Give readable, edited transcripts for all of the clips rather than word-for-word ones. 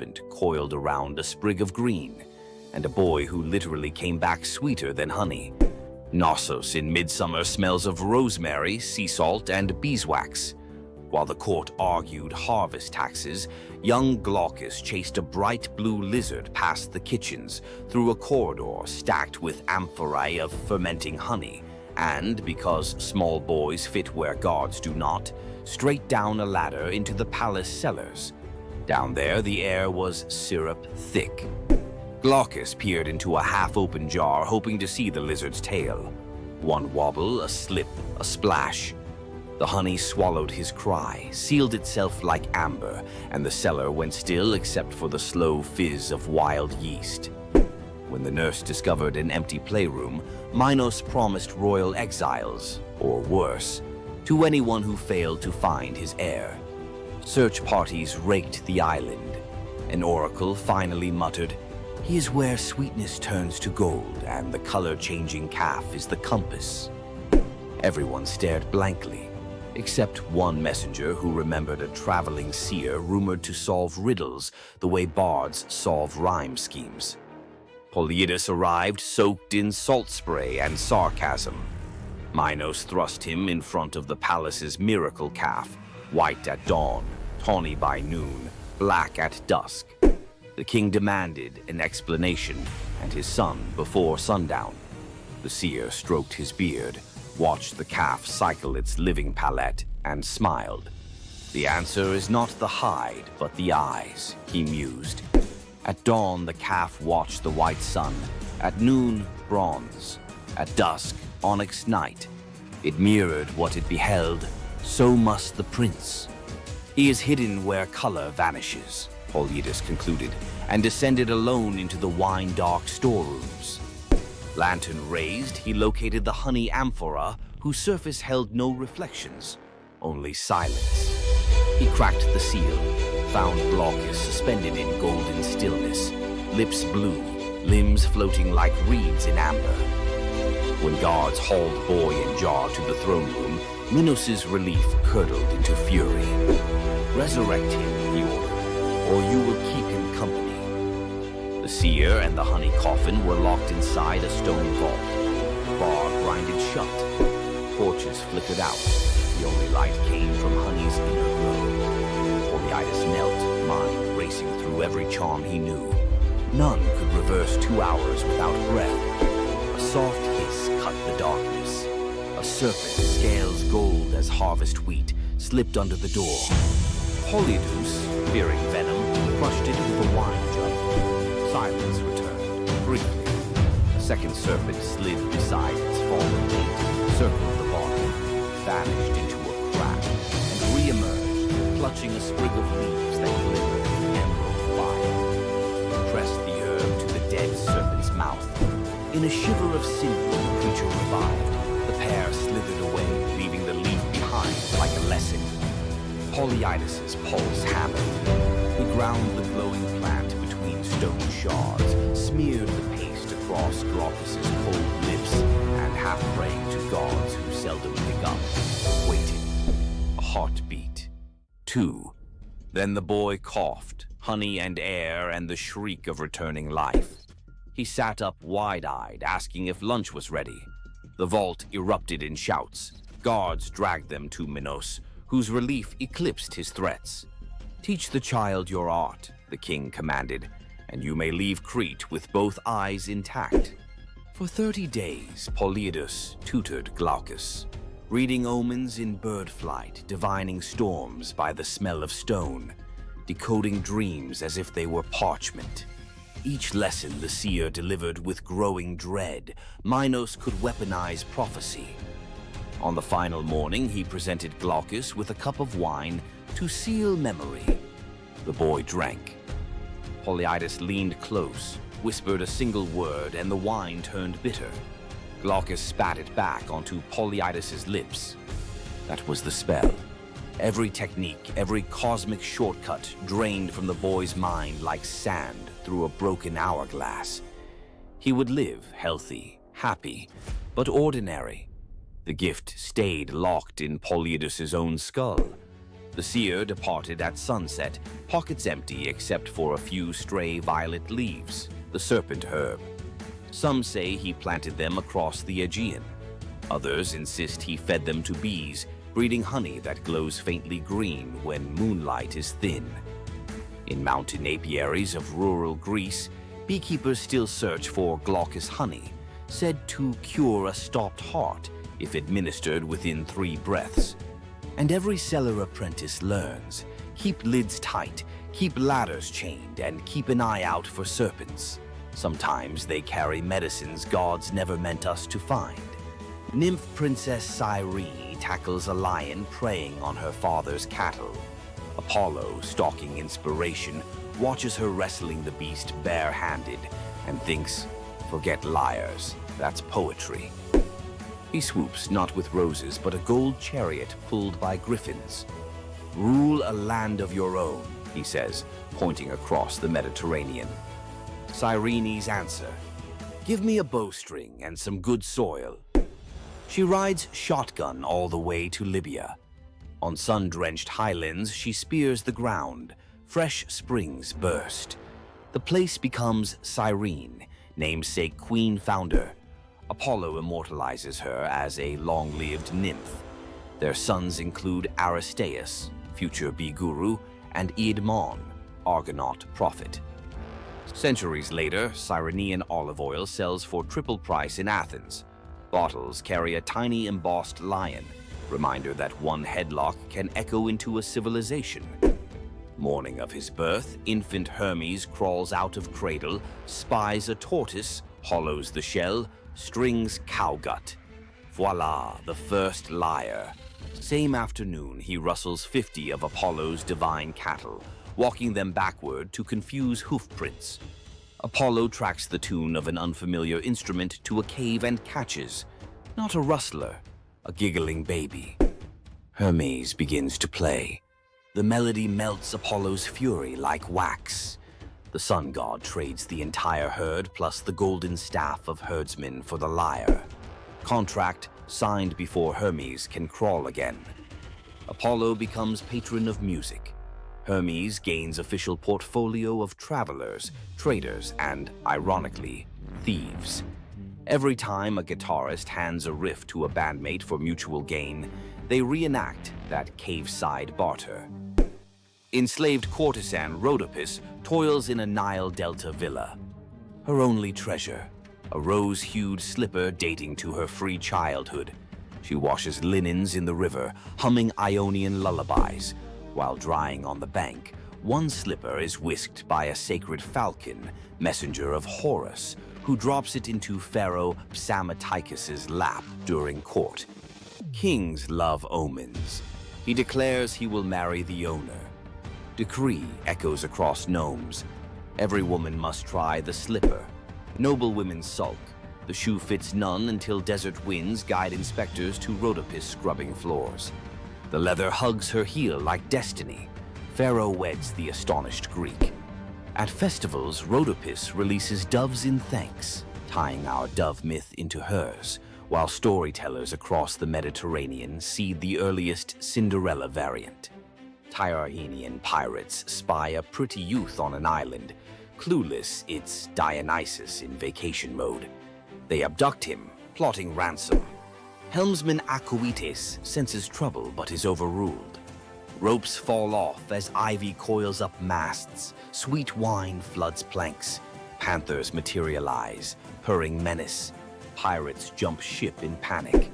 serpent coiled around a sprig of green, and a boy who literally came back sweeter than honey. Knossos in midsummer smells of rosemary, sea salt, and beeswax. While the court argued harvest taxes, young Glaucus chased a bright blue lizard past the kitchens, through a corridor stacked with amphorae of fermenting honey, and, because small boys fit where gods do not, straight down a ladder into the palace cellars. Down there, the air was syrup thick. Glaucus peered into a half-open jar, hoping to see the lizard's tail. One wobble, a slip, a splash. The honey swallowed his cry, sealed itself like amber, and the cellar went still except for the slow fizz of wild yeast. When the nurse discovered an empty playroom, Minos promised royal exiles, or worse, to anyone who failed to find his heir. Search parties raked the island. An oracle finally muttered, "He is where sweetness turns to gold, and the color-changing calf is the compass." Everyone stared blankly, except one messenger who remembered a traveling seer rumored to solve riddles the way bards solve rhyme schemes. Polyidus arrived soaked in salt spray and sarcasm. Minos thrust him in front of the palace's miracle calf, white at dawn, tawny by noon, black at dusk. The king demanded an explanation, and his son before sundown. The seer stroked his beard, watched the calf cycle its living palette, and smiled. "The answer is not the hide, but the eyes," he mused. At dawn, the calf watched the white sun. At noon, bronze. At dusk, onyx night. It mirrored what it beheld. So must the prince. "He is hidden where color vanishes," Polyidus concluded, and descended alone into the wine-dark storerooms. Lantern raised, he located the honey amphora, whose surface held no reflections, only silence. He cracked the seal, found Glaucus suspended in golden stillness, lips blue, limbs floating like reeds in amber. When guards hauled boy and jar to the throne room, Minos's relief curdled into fury. "Resurrect him," he ordered, "or you will keep him company." The seer and the honey coffin were locked inside a stone vault. The bar grinded shut. Torches flickered out. The only light came from honey's inner glow. Polyidus knelt, mind racing through every charm he knew. None could reverse 2 hours without breath. A soft hiss cut the darkness. A serpent, scales gold as harvest wheat, slipped under the door. Polyidus, fearing venom, crushed it with a wine jug. Silence returned, briefly. A second serpent slid beside its fallen mate, circled the bottom, vanished into a crack, and re-emerged, clutching a sprig of leaves that glimmered in emerald fire. Pressed the herb to the dead serpent's mouth. In a shiver of sinew, the creature revived. The pair slithered away, leaving the leaf behind like a lesson. Polyidus's pulse hammered. He ground the glowing plant between stone shards, smeared the paste across Glaucus's cold lips, and half praying to gods who seldom pick up, waited. A heartbeat. 2. Then the boy coughed, honey and air and the shriek of returning life. He sat up wide-eyed, asking if lunch was ready. The vault erupted in shouts. Guards dragged them to Minos, whose relief eclipsed his threats. "Teach the child your art," the king commanded, "and you may leave Crete with both eyes intact." For 30 days, Polyidus tutored Glaucus, reading omens in bird flight, divining storms by the smell of stone, decoding dreams as if they were parchment. Each lesson the seer delivered with growing dread. Minos could weaponize prophecy. On the final morning, he presented Glaucus with a cup of wine to seal memory. The boy drank. Polyidus leaned close, whispered a single word, and the wine turned bitter. Glaucus spat it back onto Polyidus's lips. That was the spell. Every technique, every cosmic shortcut drained from the boy's mind like sand through a broken hourglass. He would live healthy, happy, but ordinary. The gift stayed locked in Polyidus's own skull. The seer departed at sunset, pockets empty except for a few stray violet leaves, the serpent herb. Some say he planted them across the Aegean. Others insist he fed them to bees, breeding honey that glows faintly green when moonlight is thin. In mountain apiaries of rural Greece, beekeepers still search for glaucous honey, said to cure a stopped heart if administered within 3 breaths. And every cellar apprentice learns, keep lids tight, keep ladders chained, and keep an eye out for serpents. Sometimes they carry medicines gods never meant us to find. Nymph Princess Cyrene tackles a lion preying on her father's cattle. Apollo, stalking inspiration, watches her wrestling the beast bare-handed and thinks, forget liars, that's poetry. He swoops not with roses but a gold chariot pulled by griffins. Rule a land of your own, he says, pointing across the Mediterranean. Cyrene's answer, give me a bowstring and some good soil. She rides shotgun all the way to Libya. On sun-drenched highlands, she spears the ground. Fresh springs burst. The place becomes Cyrene, namesake queen founder. Apollo immortalizes her as a long-lived nymph. Their sons include Aristaeus, future bee guru, and Eadmon, Argonaut prophet. Centuries later, Cyrenean olive oil sells for triple price in Athens. Bottles carry a tiny embossed lion, reminder that one headlock can echo into a civilization. Morning of his birth, infant Hermes crawls out of cradle, spies a tortoise, hollows the shell, strings cowgut. Voila, the first lyre. Same afternoon, he rustles 50 of Apollo's divine cattle, walking them backward to confuse hoofprints. Apollo tracks the tune of an unfamiliar instrument to a cave and catches, not a rustler, a giggling baby. Hermes begins to play. The melody melts Apollo's fury like wax. The sun god trades the entire herd plus the golden staff of herdsmen for the lyre. Contract signed before Hermes can crawl again. Apollo becomes patron of music. Hermes gains official portfolio of travelers, traders, and, ironically, thieves. Every time a guitarist hands a riff to a bandmate for mutual gain, they reenact that cave-side barter. Enslaved courtesan Rhodopis toils in a Nile Delta villa. Her only treasure, a rose-hued slipper dating to her free childhood. She washes linens in the river, humming Ionian lullabies. While drying on the bank, one slipper is whisked by a sacred falcon, messenger of Horus, who drops it into Pharaoh Psamatechus's lap during court. Kings love omens. He declares he will marry the owner. Decree echoes across gnomes. Every woman must try the slipper. Noble women sulk. The shoe fits none until desert winds guide inspectors to Rhodopis scrubbing floors. The leather hugs her heel like destiny. Pharaoh weds the astonished Greek. At festivals, Rhodopis releases doves in thanks, tying our dove myth into hers, while storytellers across the Mediterranean seed the earliest Cinderella variant. Tyrrhenian pirates spy a pretty youth on an island. Clueless, it's Dionysus in vacation mode. They abduct him, plotting ransom. Helmsman Acoetes senses trouble but is overruled. Ropes fall off as ivy coils up masts. Sweet wine floods planks. Panthers materialize, purring menace. Pirates jump ship in panic.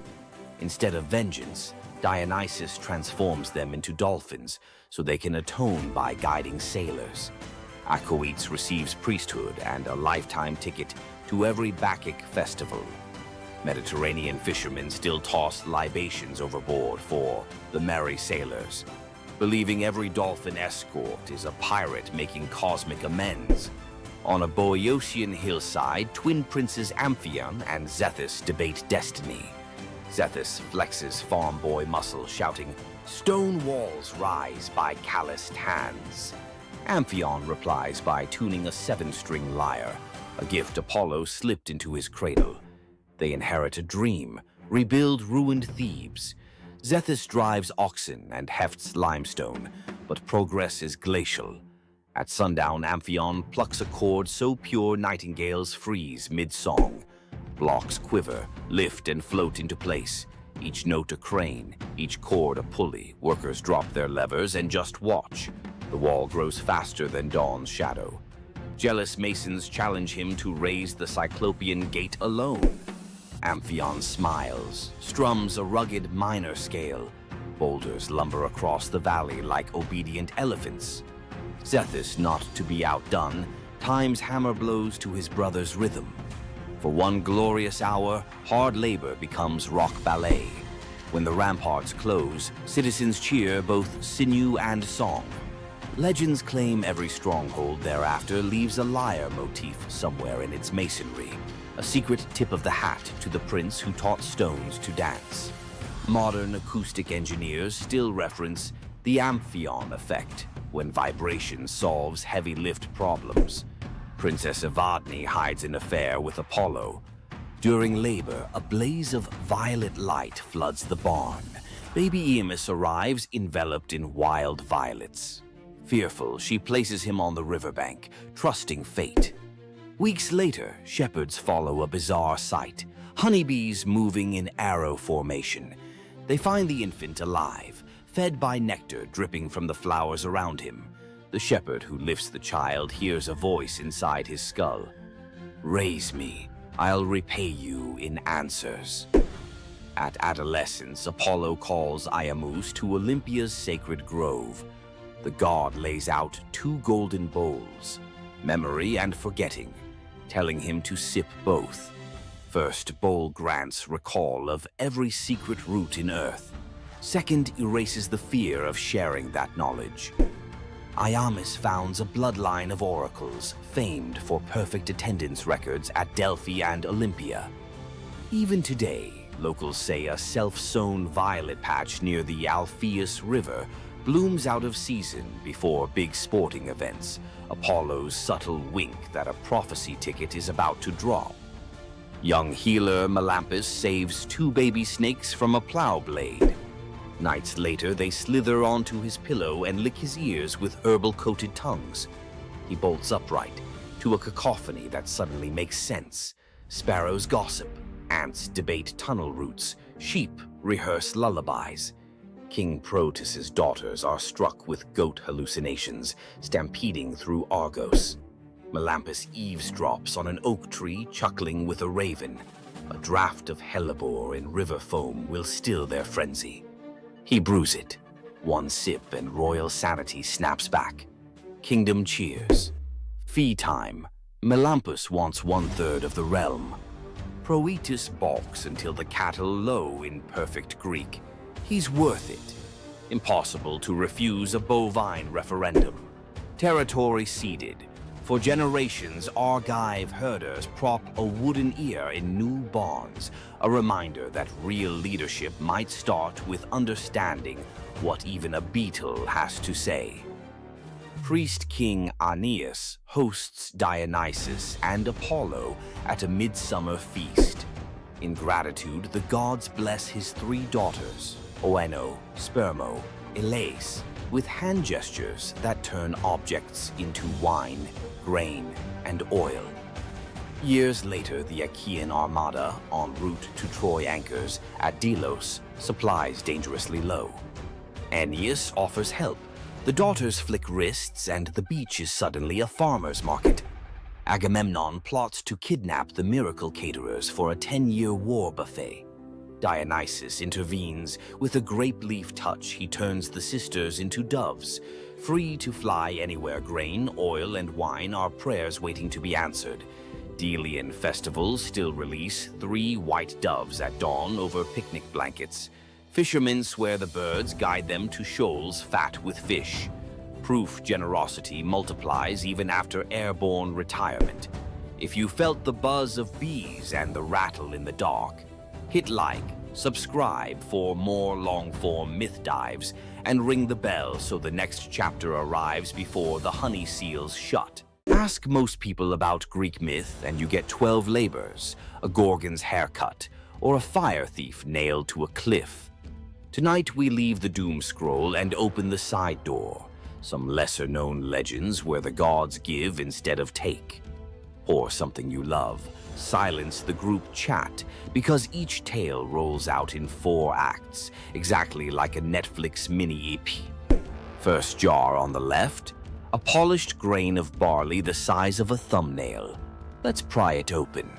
Instead of vengeance, Dionysus transforms them into dolphins so they can atone by guiding sailors. Acoetes receives priesthood and a lifetime ticket to every Bacchic festival. Mediterranean fishermen still toss libations overboard for the merry sailors, believing every dolphin escort is a pirate making cosmic amends. On a Boeotian hillside, twin princes Amphion and Zethus debate destiny. Zethus flexes farm boy muscle, shouting, "Stone walls rise by calloused hands." Amphion replies by tuning a 7-string lyre, a gift Apollo slipped into his cradle. They inherit a dream, rebuild ruined Thebes. Zethus drives oxen and hefts limestone, but progress is glacial. At sundown, Amphion plucks a chord so pure nightingales freeze mid-song. Blocks quiver, lift and float into place. Each note a crane, each chord a pulley. Workers drop their levers and just watch. The wall grows faster than dawn's shadow. Jealous masons challenge him to raise the Cyclopean gate alone. Amphion smiles, strums a rugged minor scale. Boulders lumber across the valley like obedient elephants. Zethus, not to be outdone, times hammer blows to his brother's rhythm. For one glorious hour, hard labor becomes rock ballet. When the ramparts close, citizens cheer both sinew and song. Legends claim every stronghold thereafter leaves a lyre motif somewhere in its masonry, a secret tip of the hat to the prince who taught stones to dance. Modern acoustic engineers still reference the Amphion effect when vibration solves heavy lift problems. Princess Evadne hides an affair with Apollo. During labor, a blaze of violet light floods the barn. Baby Eamus arrives enveloped in wild violets. Fearful, she places him on the riverbank, trusting fate. Weeks later, shepherds follow a bizarre sight. Honeybees moving in arrow formation. They find the infant alive, fed by nectar dripping from the flowers around him. The shepherd who lifts the child hears a voice inside his skull. "Raise me, I'll repay you in answers." At adolescence, Apollo calls Iamus to Olympia's sacred grove. The god lays out 2 golden bowls, memory and forgetting, telling him to sip both. First bowl grants recall of every secret root in earth. Second erases the fear of sharing that knowledge. Iamus founds a bloodline of oracles, famed for perfect attendance records at Delphi and Olympia. Even today, locals say a self-sown violet patch near the Alpheus River blooms out of season before big sporting events, Apollo's subtle wink that a prophecy ticket is about to drop. Young healer Melampus saves 2 baby snakes from a plow blade. Nights later, they slither onto his pillow and lick his ears with herbal-coated tongues. He bolts upright, to a cacophony that suddenly makes sense. Sparrows gossip, ants debate tunnel routes, sheep rehearse lullabies. King Proteus's daughters are struck with goat hallucinations, stampeding through Argos. Melampus eavesdrops on an oak tree, chuckling with a raven. A draught of hellebore in river foam will still their frenzy. He brews it. One sip and royal sanity snaps back. Kingdom cheers. Fee time. Melampus wants 1/3 of the realm. Proetus balks until the cattle low in perfect Greek. He's worth it. Impossible to refuse a bovine referendum. Territory ceded. For generations, Argive herders prop a wooden ear in new barns, a reminder that real leadership might start with understanding what even a beetle has to say. Priest King Aeneas hosts Dionysus and Apollo at a midsummer feast. In gratitude, the gods bless his 3 daughters, Oeno, Spermo, Elais, with hand gestures that turn objects into wine, grain, and oil. Years later, the Achaean armada, en route to Troy anchors at Delos, supplies dangerously low. Aeneas offers help. The daughters flick wrists, and the beach is suddenly a farmer's market. Agamemnon plots to kidnap the miracle caterers for a 10-year war buffet. Dionysus intervenes. With a grape leaf touch, he turns the sisters into doves. Free to fly anywhere, grain, oil, and wine are prayers waiting to be answered. Delian festivals still release 3 white doves at dawn over picnic blankets. Fishermen swear the birds guide them to shoals fat with fish. Proof generosity multiplies even after airborne retirement. If you felt the buzz of bees and the rattle in the dark, hit like, subscribe for more long-form myth dives, and ring the bell so the next chapter arrives before the honey seals shut. Ask most people about Greek myth and you get 12 labors, a Gorgon's haircut, or a fire thief nailed to a cliff. Tonight we leave the doom scroll and open the side door. Some lesser-known legends where the gods give instead of take. Or something you love. Silence the group chat, because each tale rolls out in 4 acts, exactly like a Netflix mini-EP. First jar on the left, a polished grain of barley the size of a thumbnail. Let's pry it open.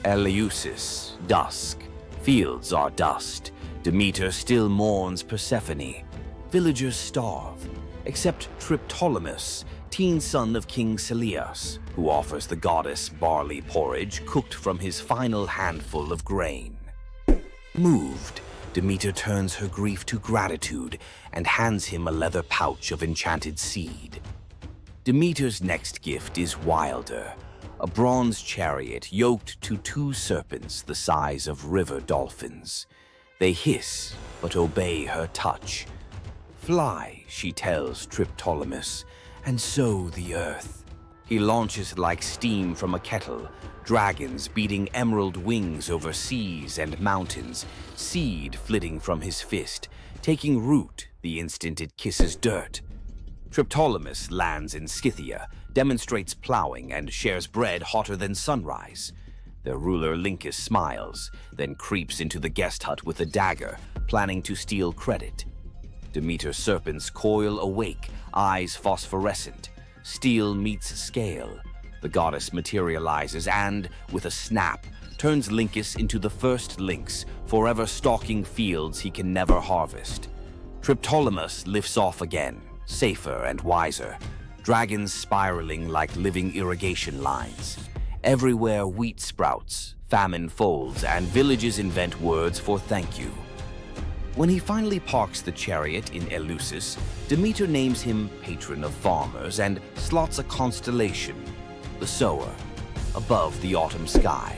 Eleusis, dusk. Fields are dust. Demeter still mourns Persephone. Villagers starve, except Triptolemus, teen son of King Celeus, who offers the goddess barley porridge cooked from his final handful of grain. Moved, Demeter turns her grief to gratitude and hands him a leather pouch of enchanted seed. Demeter's next gift is wilder, a bronze chariot yoked to 2 serpents the size of river dolphins. They hiss, but obey her touch. Fly, she tells Triptolemus, and sow the earth. He launches like steam from a kettle, dragons beating emerald wings over seas and mountains, seed flitting from his fist, taking root the instant it kisses dirt. Triptolemus lands in Scythia, demonstrates plowing, and shares bread hotter than sunrise. Their ruler Lyncus smiles, then creeps into the guest hut with a dagger, planning to steal credit. Demeter's serpents coil awake, eyes phosphorescent. Steel meets scale. The goddess materializes and, with a snap, turns Lyncus into the first lynx, forever stalking fields he can never harvest. Triptolemus lifts off again, safer and wiser. Dragons spiraling like living irrigation lines. Everywhere wheat sprouts, famine folds, and villages invent words for thank you. When he finally parks the chariot in Eleusis, Demeter names him patron of farmers and slots a constellation, the sower, above the autumn sky.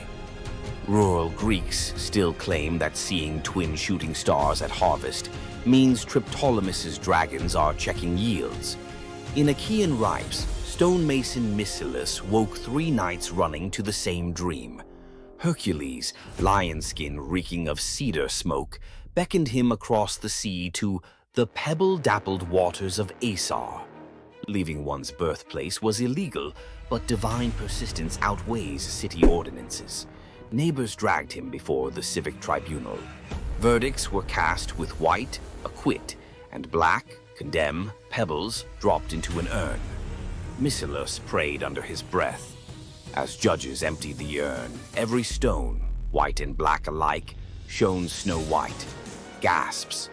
Rural Greeks still claim that seeing twin shooting stars at harvest means Triptolemus's dragons are checking yields. In Achaean ripes, stonemason Mycilus woke 3 nights running to the same dream. Hercules, lion skin reeking of cedar smoke, beckoned him across the sea to the pebble-dappled waters of Asar. Leaving one's birthplace was illegal, but divine persistence outweighs city ordinances. Neighbors dragged him before the civic tribunal. Verdicts were cast with white, acquit, and black, condemn, pebbles dropped into an urn. Mycilus prayed under his breath. As judges emptied the urn, every stone, white and black alike, shone snow-white. Gasps.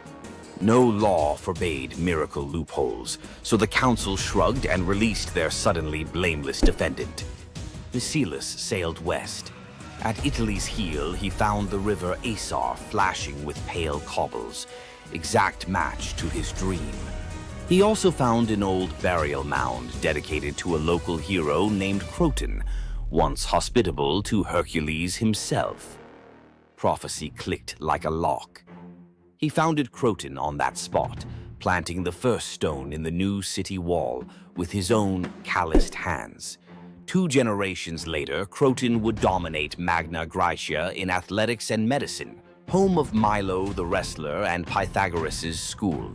No law forbade miracle loopholes, so the council shrugged and released their suddenly blameless defendant. Mycilus sailed west. At Italy's heel, he found the river Asar flashing with pale cobbles, exact match to his dream. He also found an old burial mound dedicated to a local hero named Croton, once hospitable to Hercules himself. Prophecy clicked like a lock. He founded Croton on that spot, planting the first stone in the new city wall with his own calloused hands. 2 generations later, Croton would dominate Magna Graecia in athletics and medicine, home of Milo the wrestler and Pythagoras' school.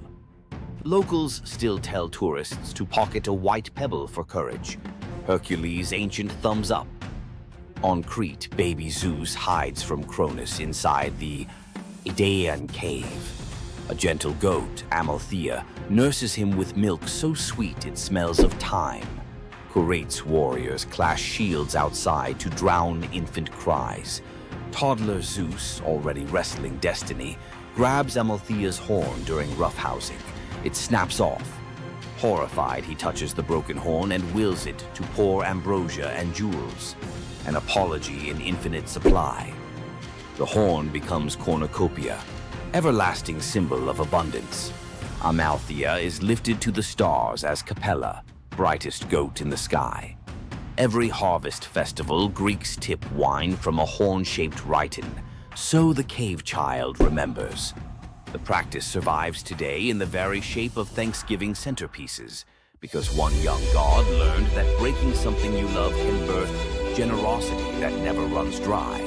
Locals still tell tourists to pocket a white pebble for courage. Hercules' ancient thumbs up. On Crete, baby Zeus hides from Cronus inside the Idaean cave. A gentle goat, Amalthea, nurses him with milk so sweet it smells of thyme. Curate's warriors clash shields outside to drown infant cries. Toddler Zeus, already wrestling destiny, grabs Amalthea's horn during roughhousing. It snaps off. Horrified, he touches the broken horn and wills it to pour ambrosia and jewels, an apology in infinite supply. The horn becomes cornucopia, everlasting symbol of abundance. Amalthea is lifted to the stars as Capella, brightest goat in the sky. Every harvest festival, Greeks tip wine from a horn-shaped rhyton, so the cave child remembers. The practice survives today in the very shape of Thanksgiving centerpieces, because one young god learned that breaking something you love can birth generosity that never runs dry.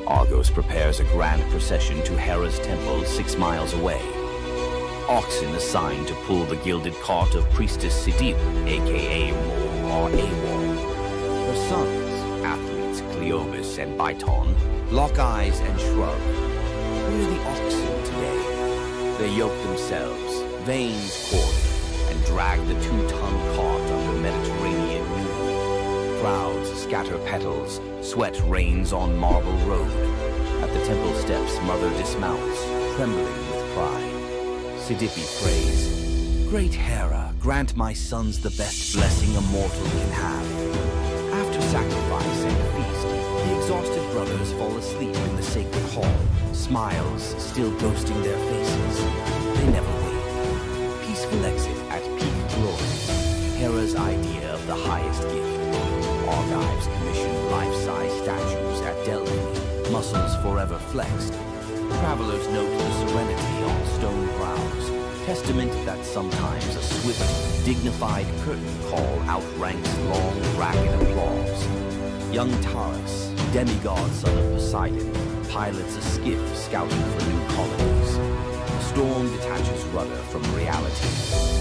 Argos prepares a grand procession to Hera's temple 6 miles away. Oxen assigned to pull the gilded cart of Priestess Sidip, aka Mol or Awol. Her sons, athletes Cleobis and Biton, lock eyes and shrug. Where are the oxen today? They yoke themselves, veins corded, and drag the 2-ton cart under Mediterranean noon. Crowds scatter petals, sweat rains on marble road. At the temple steps, mother dismounts, trembling with pride. Sidippe prays, "Great Hera, grant my sons the best blessing a mortal can have." After sacrifice and feast, the exhausted brothers fall asleep in the sacred hall, smiles still ghosting their faces. They never wake. Peaceful exit at peak glory, Hera's idea of the highest gift. Argives commission life-size statues at Delphi, muscles forever flexed. Travelers note the serenity on stone brows, testament that sometimes a swift, dignified curtain call outranks long, ragged applause. Young Taurus, demigod son of Poseidon, pilots a skiff scouting for new colonies. The storm detaches rudder from reality.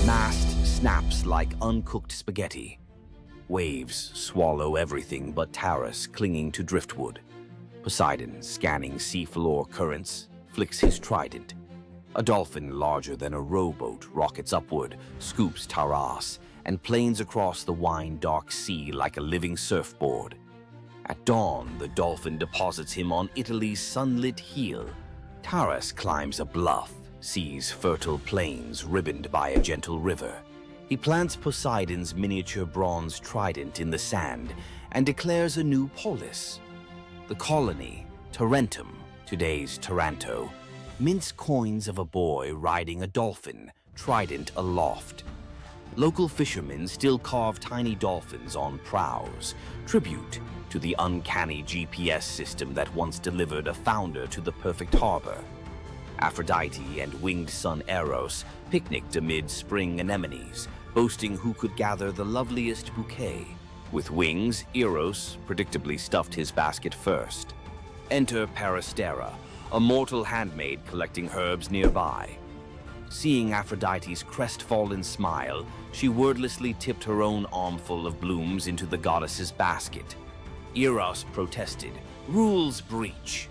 Mast snaps like uncooked spaghetti. Waves swallow everything but Taurus clinging to driftwood. Poseidon, scanning seafloor currents, flicks his trident. A dolphin larger than a rowboat rockets upward, scoops Taras, and planes across the wine-dark sea like a living surfboard. At dawn, the dolphin deposits him on Italy's sunlit heel. Taras climbs a bluff, sees fertile plains ribboned by a gentle river. He plants Poseidon's miniature bronze trident in the sand and declares a new polis. The colony, Tarentum, today's Taranto, mints coins of a boy riding a dolphin, trident aloft. Local fishermen still carve tiny dolphins on prows, tribute to the uncanny GPS system that once delivered a founder to the perfect harbor. Aphrodite and winged son Eros picnicked amid spring anemones, boasting who could gather the loveliest bouquet. With wings, Eros predictably stuffed his basket first. Enter Peristera, a mortal handmaid collecting herbs nearby. Seeing Aphrodite's crestfallen smile, she wordlessly tipped her own armful of blooms into the goddess's basket. Eros protested, "Rules breach."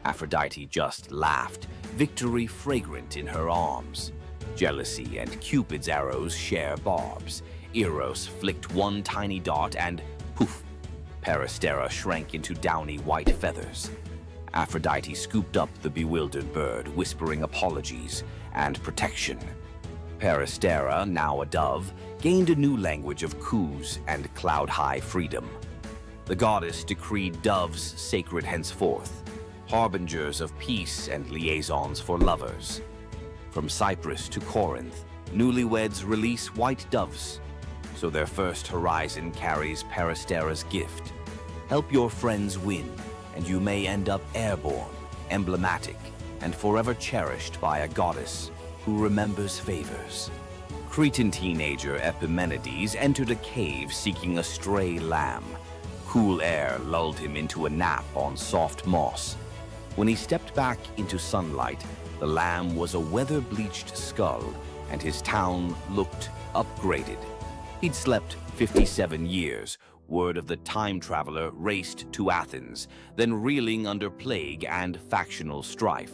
Aphrodite just laughed, victory fragrant in her arms. Jealousy and Cupid's arrows share barbs. Eros flicked one tiny dart and poof, Peristera shrank into downy white feathers. Aphrodite scooped up the bewildered bird, whispering apologies and protection. Peristera, now a dove, gained a new language of coos and cloud-high freedom. The goddess decreed doves sacred henceforth, harbingers of peace and liaisons for lovers. From Cyprus to Corinth, newlyweds release white doves, so their first horizon carries Peristera's gift. Help your friends win, and you may end up airborne, emblematic, and forever cherished by a goddess who remembers favors. Cretan teenager Epimenides entered a cave seeking a stray lamb. Cool air lulled him into a nap on soft moss. When he stepped back into sunlight, the lamb was a weather-bleached skull, and his town looked upgraded. He'd slept 57 years. Word of the time traveler raced to Athens, then reeling under plague and factional strife.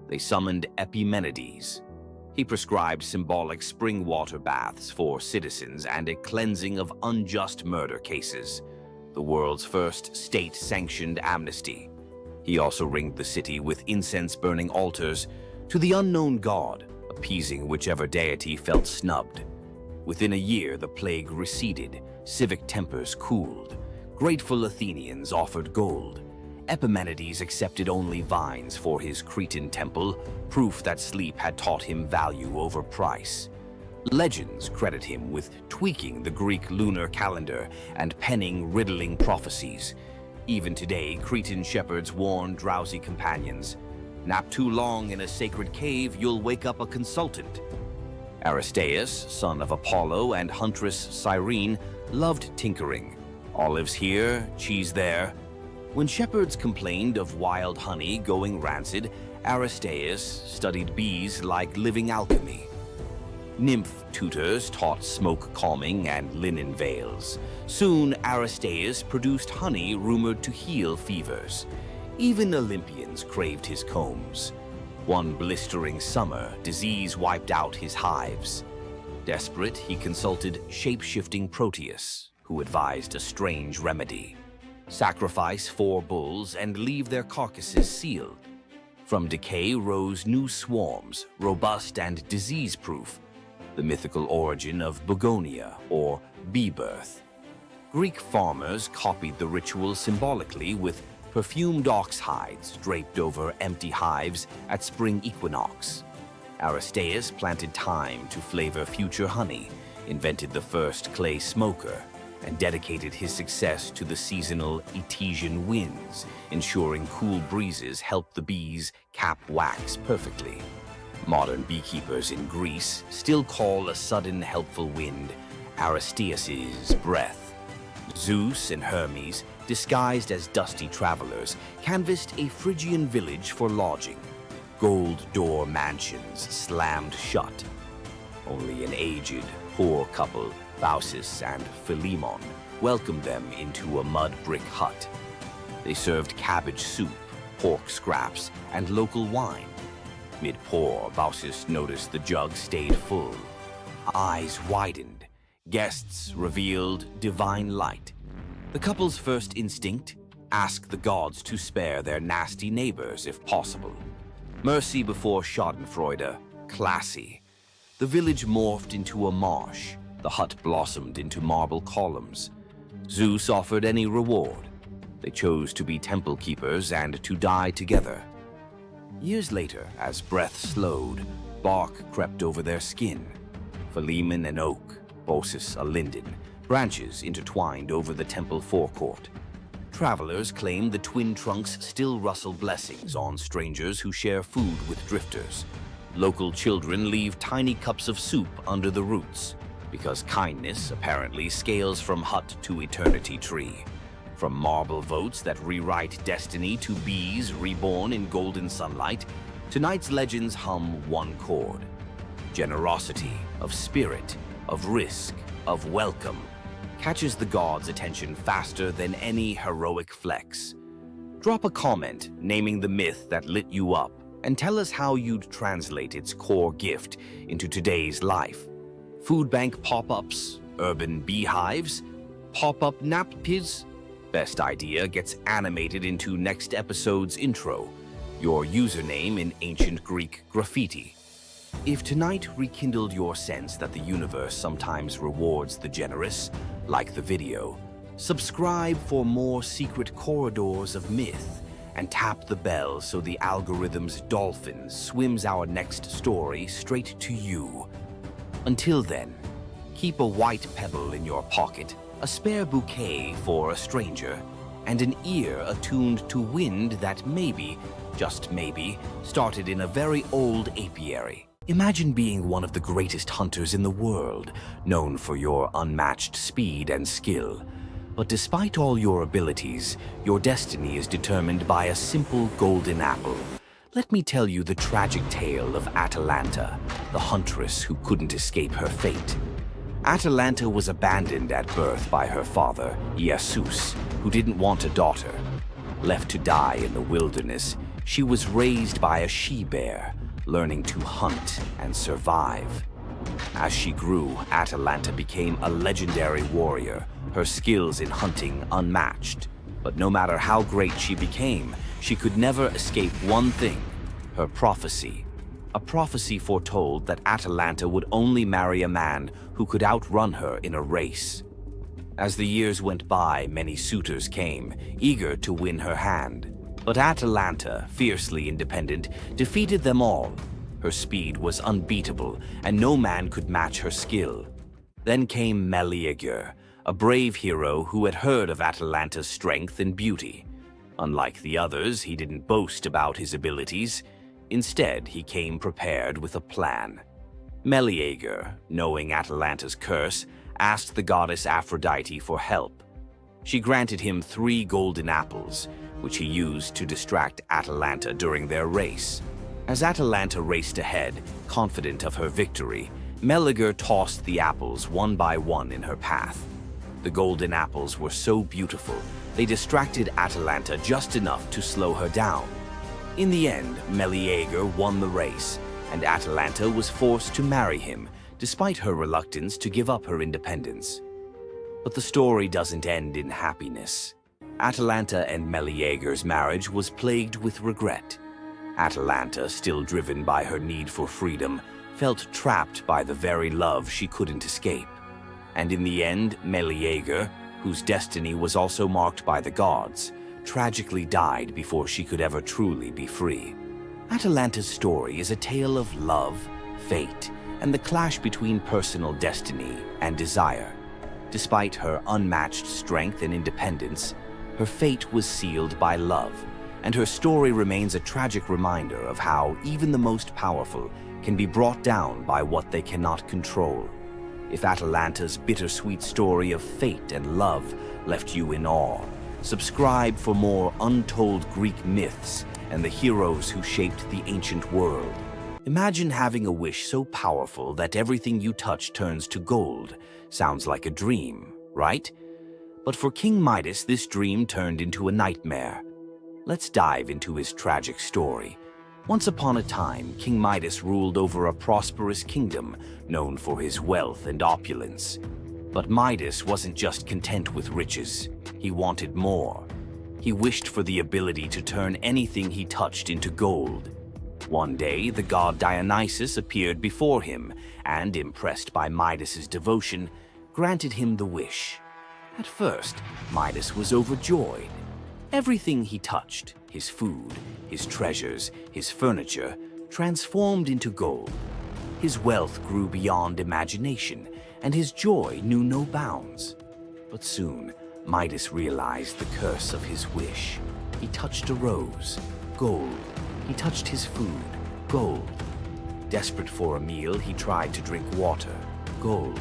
They summoned Epimenides. He prescribed symbolic spring water baths for citizens and a cleansing of unjust murder cases, the world's first state-sanctioned amnesty. He also ringed the city with incense-burning altars to the unknown god, appeasing whichever deity felt snubbed. Within a year, the plague receded, civic tempers cooled. Grateful Athenians offered gold. Epimenides accepted only vines for his Cretan temple, proof that sleep had taught him value over price. Legends credit him with tweaking the Greek lunar calendar and penning riddling prophecies. Even today, Cretan shepherds warn drowsy companions. Nap too long in a sacred cave, you'll wake up a consultant. Aristaeus, son of Apollo and huntress Cyrene, loved tinkering. Olives here, cheese there. When shepherds complained of wild honey going rancid, Aristaeus studied bees like living alchemy. Nymph tutors taught smoke calming and linen veils. Soon, Aristaeus produced honey rumored to heal fevers. Even Olympians craved his combs. One blistering summer, disease wiped out his hives. Desperate, he consulted shape-shifting Proteus, who advised a strange remedy. Sacrifice 4 bulls and leave their carcasses sealed. From decay rose new swarms, robust and disease-proof, the mythical origin of begonia, or bee birth. Greek farmers copied the ritual symbolically with perfumed ox hides draped over empty hives at spring equinox. Aristaeus planted thyme to flavor future honey, invented the first clay smoker, and dedicated his success to the seasonal Etesian winds, ensuring cool breezes helped the bees cap wax perfectly. Modern beekeepers in Greece still call a sudden helpful wind Aristaeus's breath. Zeus and Hermes, disguised as dusty travelers, canvassed a Phrygian village for lodging. Gold door mansions slammed shut. Only an aged, poor couple, Baucis and Philemon, welcomed them into a mud brick hut. They served cabbage soup, pork scraps, and local wine. Mid-pour, Baucis noticed the jug stayed full. Eyes widened. Guests revealed divine light. The couple's first instinct? Ask the gods to spare their nasty neighbors if possible. Mercy before schadenfreude, classy. The village morphed into a marsh. The hut blossomed into marble columns. Zeus offered any reward. They chose to be temple keepers and to die together. Years later, as breath slowed, bark crept over their skin. Philemon an oak, Baucis a linden, branches intertwined over the temple forecourt. Travelers claim the twin trunks still rustle blessings on strangers who share food with drifters. Local children leave tiny cups of soup under the roots, because kindness apparently scales from hut to eternity tree. From marble votes that rewrite destiny to bees reborn in golden sunlight, tonight's legends hum one chord. Generosity, of spirit, of risk, of welcome, catches the gods' attention faster than any heroic flex. Drop a comment naming the myth that lit you up and tell us how you'd translate its core gift into today's life. Food bank pop-ups, urban beehives, pop-up nappies. Best idea gets animated into next episode's intro, your username in ancient Greek graffiti. If tonight rekindled your sense that the universe sometimes rewards the generous, like the video, subscribe for more secret corridors of myth and tap the bell so the algorithm's dolphin swims our next story straight to you. Until then, keep a white pebble in your pocket, a spare bouquet for a stranger, and an ear attuned to wind that maybe, just maybe, started in a very old apiary. Imagine being one of the greatest hunters in the world, known for your unmatched speed and skill. But despite all your abilities, your destiny is determined by a simple golden apple. Let me tell you the tragic tale of Atalanta, the huntress who couldn't escape her fate. Atalanta was abandoned at birth by her father, Zeus, who didn't want a daughter. Left to die in the wilderness, she was raised by a she-bear, learning to hunt and survive. As she grew, Atalanta became a legendary warrior, her skills in hunting unmatched. But no matter how great she became, she could never escape one thing, her prophecy. A prophecy foretold that Atalanta would only marry a man who could outrun her in a race. As the years went by, many suitors came, eager to win her hand. But Atalanta, fiercely independent, defeated them all. Her speed was unbeatable, and no man could match her skill. Then came Meleager, a brave hero who had heard of Atalanta's strength and beauty. Unlike the others, he didn't boast about his abilities. Instead, he came prepared with a plan. Meleager, knowing Atalanta's curse, asked the goddess Aphrodite for help. She granted him 3 golden apples, which he used to distract Atalanta during their race. As Atalanta raced ahead, confident of her victory, Meleager tossed the apples one by one in her path. The golden apples were so beautiful, they distracted Atalanta just enough to slow her down. In the end, Meleager won the race, and Atalanta was forced to marry him, despite her reluctance to give up her independence. But the story doesn't end in happiness. Atalanta and Meleager's marriage was plagued with regret. Atalanta, still driven by her need for freedom, felt trapped by the very love she couldn't escape. And in the end, Meleager, whose destiny was also marked by the gods, tragically died before she could ever truly be free. Atalanta's story is a tale of love, fate, and the clash between personal destiny and desire. Despite her unmatched strength and independence, her fate was sealed by love, and her story remains a tragic reminder of how even the most powerful can be brought down by what they cannot control. If Atalanta's bittersweet story of fate and love left you in awe, subscribe for more untold Greek myths and the heroes who shaped the ancient world. Imagine having a wish so powerful that everything you touch turns to gold. Sounds like a dream, right? But for King Midas, this dream turned into a nightmare. Let's dive into his tragic story. Once upon a time, King Midas ruled over a prosperous kingdom known for his wealth and opulence. But Midas wasn't just content with riches. He wanted more. He wished for the ability to turn anything he touched into gold. One day, the god Dionysus appeared before him and, impressed by Midas's devotion, granted him the wish. At first, Midas was overjoyed. Everything he touched, his food, his treasures, his furniture, transformed into gold. His wealth grew beyond imagination, and his joy knew no bounds. But soon, Midas realized the curse of his wish. He touched a rose, gold. He touched his food, gold. Desperate for a meal, he tried to drink water, gold.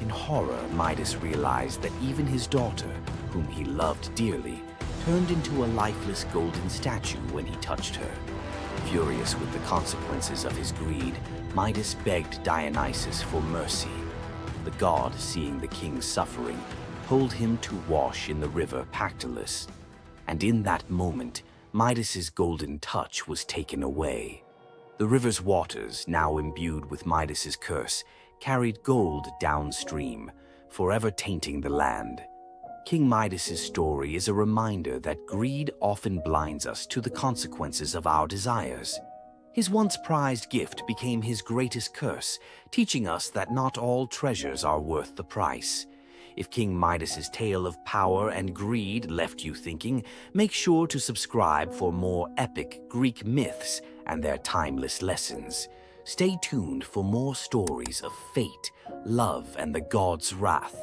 In horror, Midas realized that even his daughter, whom he loved dearly, turned into a lifeless golden statue when he touched her. Furious with the consequences of his greed, Midas begged Dionysus for mercy. The god, seeing the king's suffering, told him to wash in the river Pactolus. And in that moment, Midas's golden touch was taken away. The river's waters, now imbued with Midas's curse, carried gold downstream, forever tainting the land. King Midas's story is a reminder that greed often blinds us to the consequences of our desires. His once prized gift became his greatest curse, teaching us that not all treasures are worth the price. If King Midas's tale of power and greed left you thinking, make sure to subscribe for more epic Greek myths and their timeless lessons. Stay tuned for more stories of fate, love, and the gods' wrath.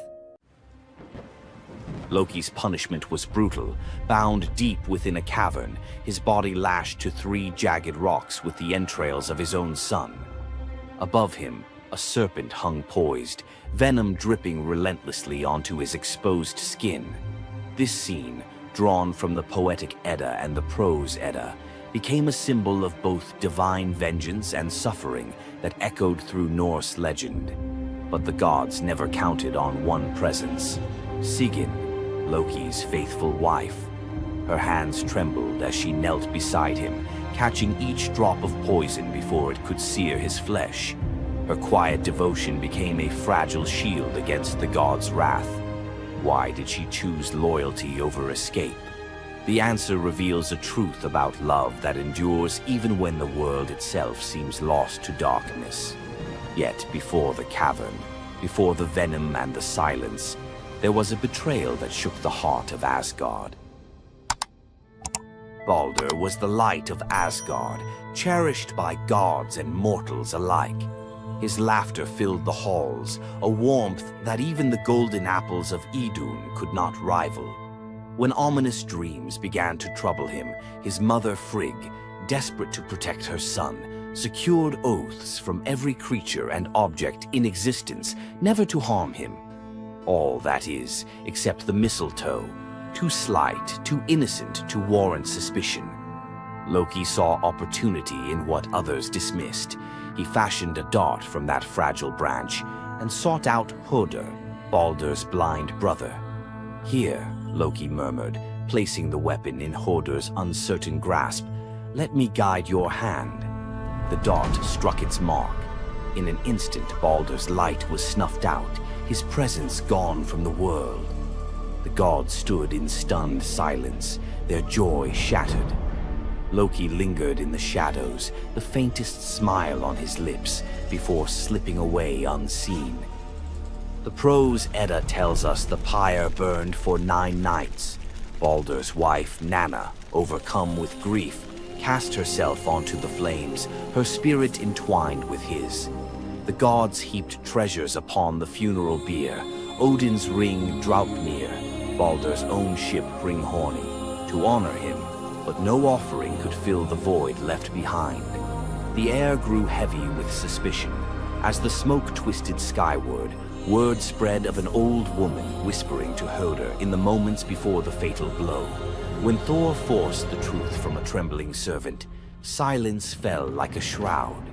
Loki's punishment was brutal. Bound deep within a cavern, his body lashed to 3 jagged rocks with the entrails of his own son. Above him, a serpent hung poised, venom dripping relentlessly onto his exposed skin. This scene, drawn from the poetic Edda and the prose Edda, became a symbol of both divine vengeance and suffering that echoed through Norse legend. But the gods never counted on one presence: Sigyn, Loki's faithful wife. Her hands trembled as she knelt beside him, catching each drop of poison before it could sear his flesh. Her quiet devotion became a fragile shield against the god's wrath. Why did she choose loyalty over escape? The answer reveals a truth about love that endures even when the world itself seems lost to darkness. Yet before the cavern, before the venom and the silence, there was a betrayal that shook the heart of Asgard. Baldur was the light of Asgard, cherished by gods and mortals alike. His laughter filled the halls, a warmth that even the golden apples of Idun could not rival. When ominous dreams began to trouble him, his mother Frigg, desperate to protect her son, secured oaths from every creature and object in existence never to harm him. All, that is, except the mistletoe, too slight, too innocent to warrant suspicion. Loki saw opportunity in what others dismissed. He fashioned a dart from that fragile branch and sought out Hoder, Baldur's blind brother. "Here," Loki murmured, placing the weapon in Hoder's uncertain grasp, "let me guide your hand." The dart struck its mark. In an instant, Baldur's light was snuffed out, his presence gone from the world. The gods stood in stunned silence, their joy shattered. Loki lingered in the shadows, the faintest smile on his lips, before slipping away unseen. The prose Edda tells us the pyre burned for 9 nights. Baldur's wife, Nanna, overcome with grief, cast herself onto the flames, her spirit entwined with his. The gods heaped treasures upon the funeral bier, Odin's ring Draupnir, Baldur's own ship Hringhorni, to honor him, but no offering could fill the void left behind. The air grew heavy with suspicion. As the smoke twisted skyward, word spread of an old woman whispering to Hoder in the moments before the fatal blow. When Thor forced the truth from a trembling servant, silence fell like a shroud.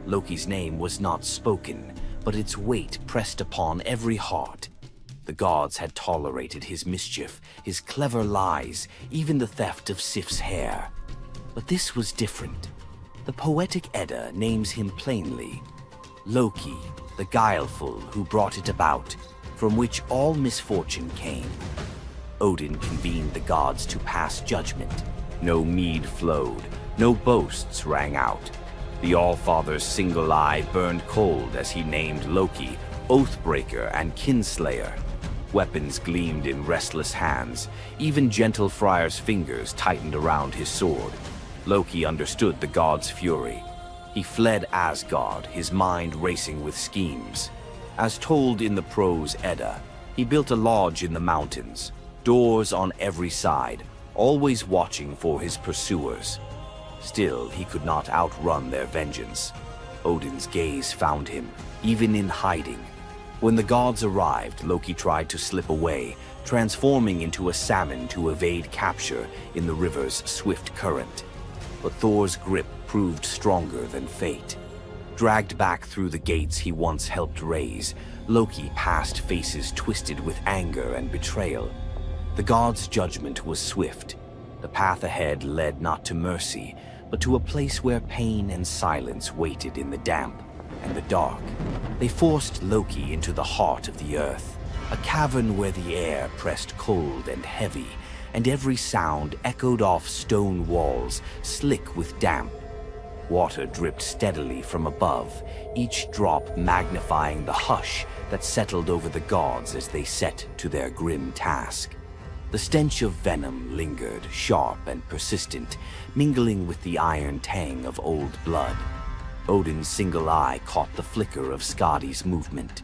Loki's name was not spoken, but its weight pressed upon every heart. The gods had tolerated his mischief, his clever lies, even the theft of Sif's hair. But this was different. The poetic Edda names him plainly: Loki, the guileful who brought it about, from which all misfortune came. Odin convened the gods to pass judgment. No mead flowed, no boasts rang out. The Allfather's single eye burned cold as he named Loki Oathbreaker and Kinslayer. Weapons gleamed in restless hands. Even gentle Friar's fingers tightened around his sword. Loki understood the god's fury. He fled Asgard, his mind racing with schemes. As told in the prose Edda, he built a lodge in the mountains, doors on every side, always watching for his pursuers. Still, he could not outrun their vengeance. Odin's gaze found him, even in hiding. When the gods arrived, Loki tried to slip away, transforming into a salmon to evade capture in the river's swift current. But Thor's grip proved stronger than fate. Dragged back through the gates he once helped raise, Loki passed faces twisted with anger and betrayal. The gods' judgment was swift. The path ahead led not to mercy, but to a place where pain and silence waited in the damp and the dark. They forced Loki into the heart of the earth, a cavern where the air pressed cold and heavy, and every sound echoed off stone walls, slick with damp. Water dripped steadily from above, each drop magnifying the hush that settled over the gods as they set to their grim task. The stench of venom lingered, sharp and persistent, mingling with the iron tang of old blood. Odin's single eye caught the flicker of Skadi's movement.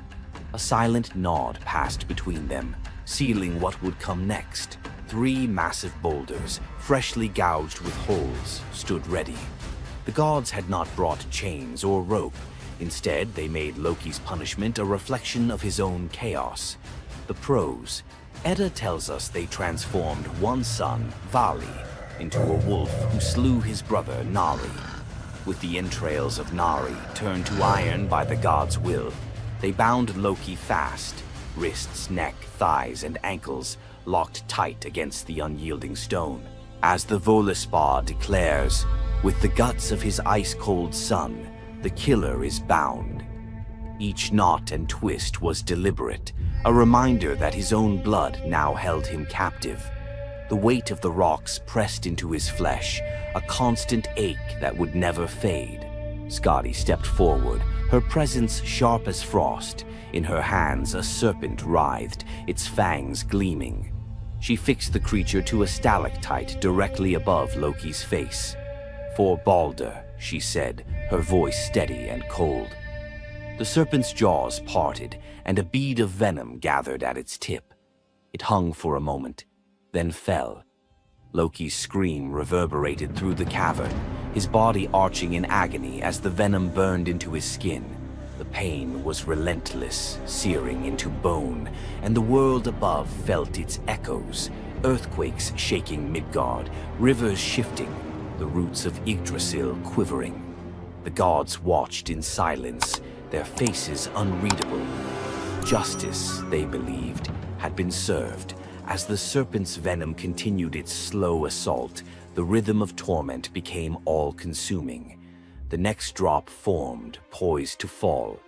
A silent nod passed between them, sealing what would come next. 3 massive boulders, freshly gouged with holes, stood ready. The gods had not brought chains or rope. Instead, they made Loki's punishment a reflection of his own chaos. The prose: Edda tells us they transformed one son, Vali, into a wolf who slew his brother, Nari. With the entrails of Nari turned to iron by the god's will, they bound Loki fast, wrists, neck, thighs, and ankles locked tight against the unyielding stone. As the Völuspá declares, with the guts of his ice-cold son, the killer is bound. Each knot and twist was deliberate, a reminder that his own blood now held him captive. The weight of the rocks pressed into his flesh, a constant ache that would never fade. Skadi stepped forward, her presence sharp as frost. In her hands, a serpent writhed, its fangs gleaming. She fixed the creature to a stalactite directly above Loki's face. "For Baldur," she said, her voice steady and cold. The serpent's jaws parted, and a bead of venom gathered at its tip. It hung for a moment, then fell. Loki's scream reverberated through the cavern, his body arching in agony as the venom burned into his skin. The pain was relentless, searing into bone, and the world above felt its echoes. Earthquakes shaking Midgard, rivers shifting, the roots of Yggdrasil quivering. The gods watched in silence, their faces unreadable. Justice, they believed, had been served. As the serpent's venom continued its slow assault, the rhythm of torment became all-consuming. The next drop formed, poised to fall.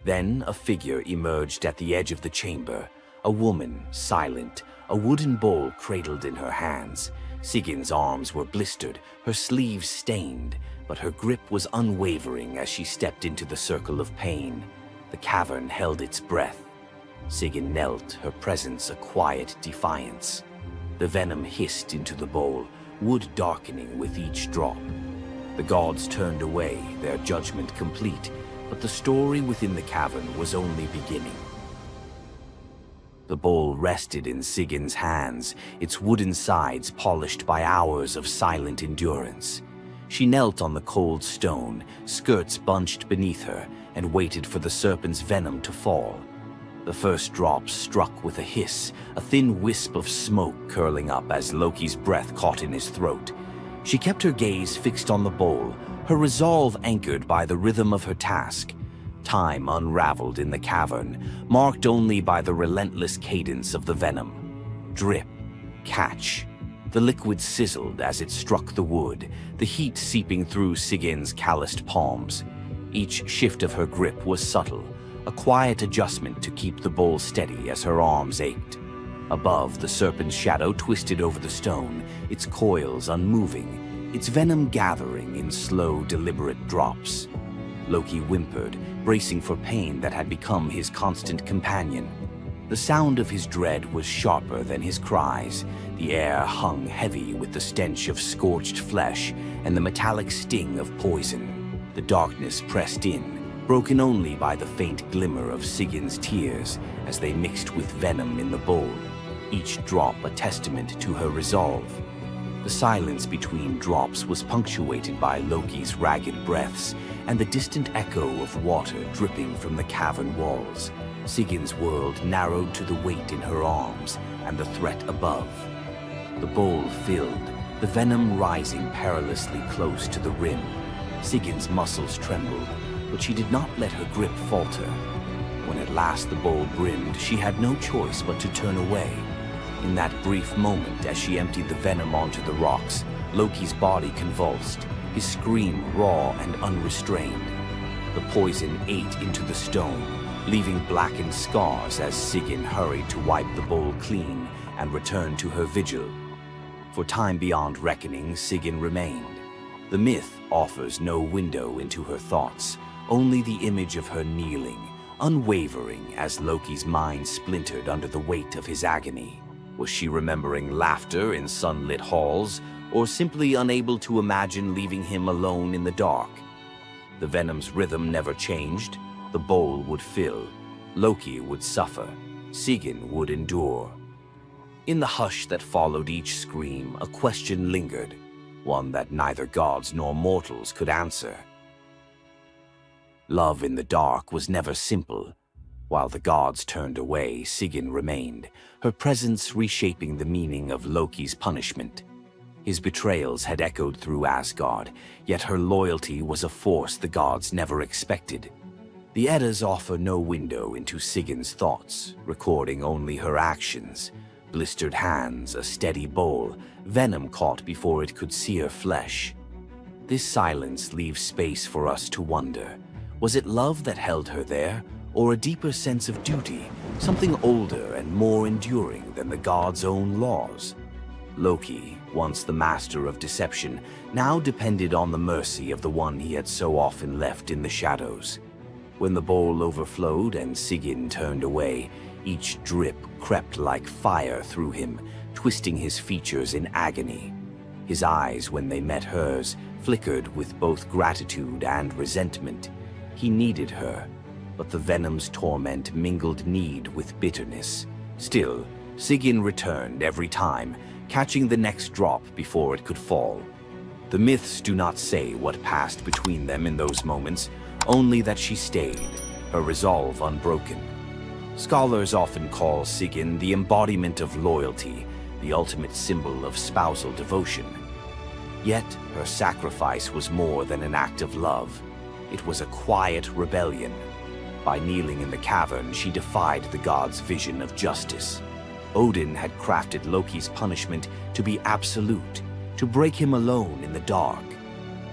Then a figure emerged at the edge of the chamber, a woman, silent, a wooden bowl cradled in her hands. Sigin's arms were blistered, her sleeves stained, but her grip was unwavering as she stepped into the circle of pain. The cavern held its breath. Sigyn knelt, her presence a quiet defiance. The venom hissed into the bowl, wood darkening with each drop. The gods turned away, their judgment complete, but the story within the cavern was only beginning. The bowl rested in Sigyn's hands, its wooden sides polished by hours of silent endurance. She knelt on the cold stone, skirts bunched beneath her, and waited for the serpent's venom to fall. The first drop struck with a hiss, a thin wisp of smoke curling up as Loki's breath caught in his throat. She kept her gaze fixed on the bowl, her resolve anchored by the rhythm of her task. Time unraveled in the cavern, marked only by the relentless cadence of the venom. Drip, catch. The liquid sizzled as it struck the wood, the heat seeping through Sigyn's calloused palms. Each shift of her grip was subtle, a quiet adjustment to keep the bowl steady as her arms ached. Above, the serpent's shadow twisted over the stone, its coils unmoving, its venom gathering in slow, deliberate drops. Loki whimpered, bracing for pain that had become his constant companion. The sound of his dread was sharper than his cries. The air hung heavy with the stench of scorched flesh and the metallic sting of poison. The darkness pressed in, broken only by the faint glimmer of Sigyn's tears as they mixed with venom in the bowl, each drop a testament to her resolve. The silence between drops was punctuated by Loki's ragged breaths and the distant echo of water dripping from the cavern walls. Sigyn's world narrowed to the weight in her arms and the threat above. The bowl filled, the venom rising perilously close to the rim. Sigyn's muscles trembled, but she did not let her grip falter. When at last the bowl brimmed, she had no choice but to turn away. In that brief moment, as she emptied the venom onto the rocks, Loki's body convulsed, his scream raw and unrestrained. The poison ate into the stone, leaving blackened scars as Sigyn hurried to wipe the bowl clean and return to her vigil. For time beyond reckoning, Sigyn remained. The myth offers no window into her thoughts, only the image of her kneeling, unwavering as Loki's mind splintered under the weight of his agony. Was she remembering laughter in sunlit halls, or simply unable to imagine leaving him alone in the dark? The venom's rhythm never changed. The bowl would fill. Loki would suffer. Sigyn would endure. In the hush that followed each scream, a question lingered, one that neither gods nor mortals could answer. Love in the dark was never simple. While the gods turned away, Sigyn remained, her presence reshaping the meaning of Loki's punishment. His betrayals had echoed through Asgard, yet her loyalty was a force the gods never expected. The Eddas offer no window into Sigyn's thoughts, recording only her actions. Blistered hands, a steady bowl, venom caught before it could sear flesh. This silence leaves space for us to wonder. Was it love that held her there, or a deeper sense of duty, something older and more enduring than the gods' own laws? Loki, once the master of deception, now depended on the mercy of the one he had so often left in the shadows. When the bowl overflowed and Sigyn turned away, each drip crept like fire through him, twisting his features in agony. His eyes, when they met hers, flickered with both gratitude and resentment. He needed her, but the venom's torment mingled need with bitterness. Still, Sigyn returned every time, catching the next drop before it could fall. The myths do not say what passed between them in those moments, only that she stayed, her resolve unbroken. Scholars often call Sigyn the embodiment of loyalty, the ultimate symbol of spousal devotion. Yet, her sacrifice was more than an act of love. It was a quiet rebellion. By kneeling in the cavern, she defied the gods' vision of justice. Odin had crafted Loki's punishment to be absolute, to break him alone in the dark.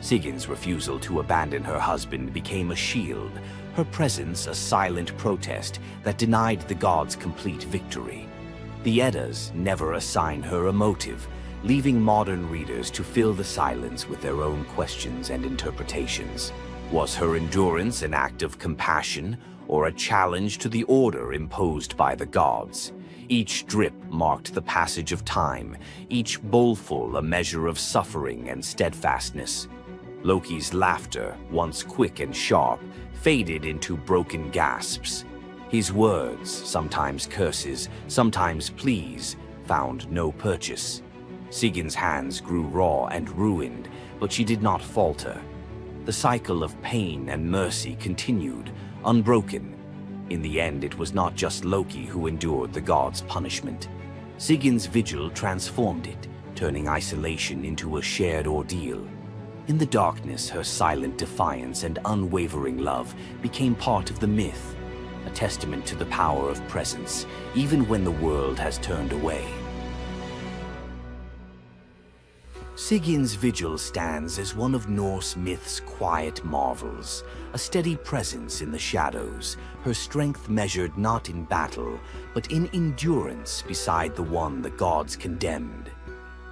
Sigyn's refusal to abandon her husband became a shield, her presence a silent protest that denied the gods complete victory. The Eddas never assign her a motive, leaving modern readers to fill the silence with their own questions and interpretations. Was her endurance an act of compassion or a challenge to the order imposed by the gods? Each drip marked the passage of time, each bowlful a measure of suffering and steadfastness. Loki's laughter, once quick and sharp, faded into broken gasps. His words, sometimes curses, sometimes pleas, found no purchase. Sigyn's hands grew raw and ruined, but she did not falter. The cycle of pain and mercy continued, unbroken. In the end, it was not just Loki who endured the gods' punishment. Sigyn's vigil transformed it, turning isolation into a shared ordeal. In the darkness, her silent defiance and unwavering love became part of the myth, a testament to the power of presence, even when the world has turned away. Sigyn's vigil stands as one of Norse myth's quiet marvels, a steady presence in the shadows, her strength measured not in battle, but in endurance beside the one the gods condemned.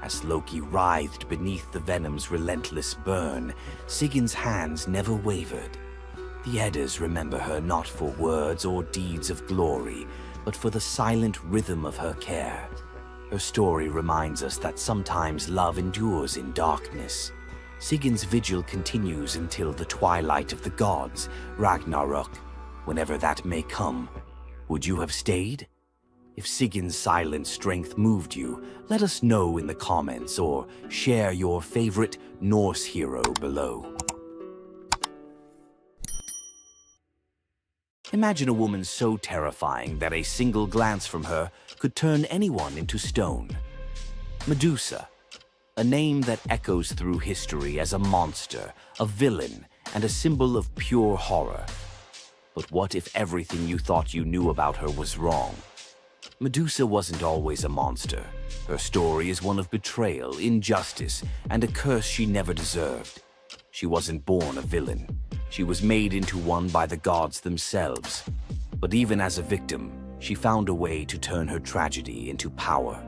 As Loki writhed beneath the venom's relentless burn, Sigyn's hands never wavered. The Eddas remember her not for words or deeds of glory, but for the silent rhythm of her care. Her story reminds us that sometimes love endures in darkness. Sigyn's vigil continues until the twilight of the gods, Ragnarok, whenever that may come. Would you have stayed? If Sigyn's silent strength moved you, let us know in the comments or share your favorite Norse hero below. Imagine a woman so terrifying that a single glance from her could turn anyone into stone. Medusa, a name that echoes through history as a monster, a villain, and a symbol of pure horror. But what if everything you thought you knew about her was wrong? Medusa wasn't always a monster. Her story is one of betrayal, injustice, and a curse she never deserved. She wasn't born a villain. She was made into one by the gods themselves. But even as a victim, she found a way to turn her tragedy into power.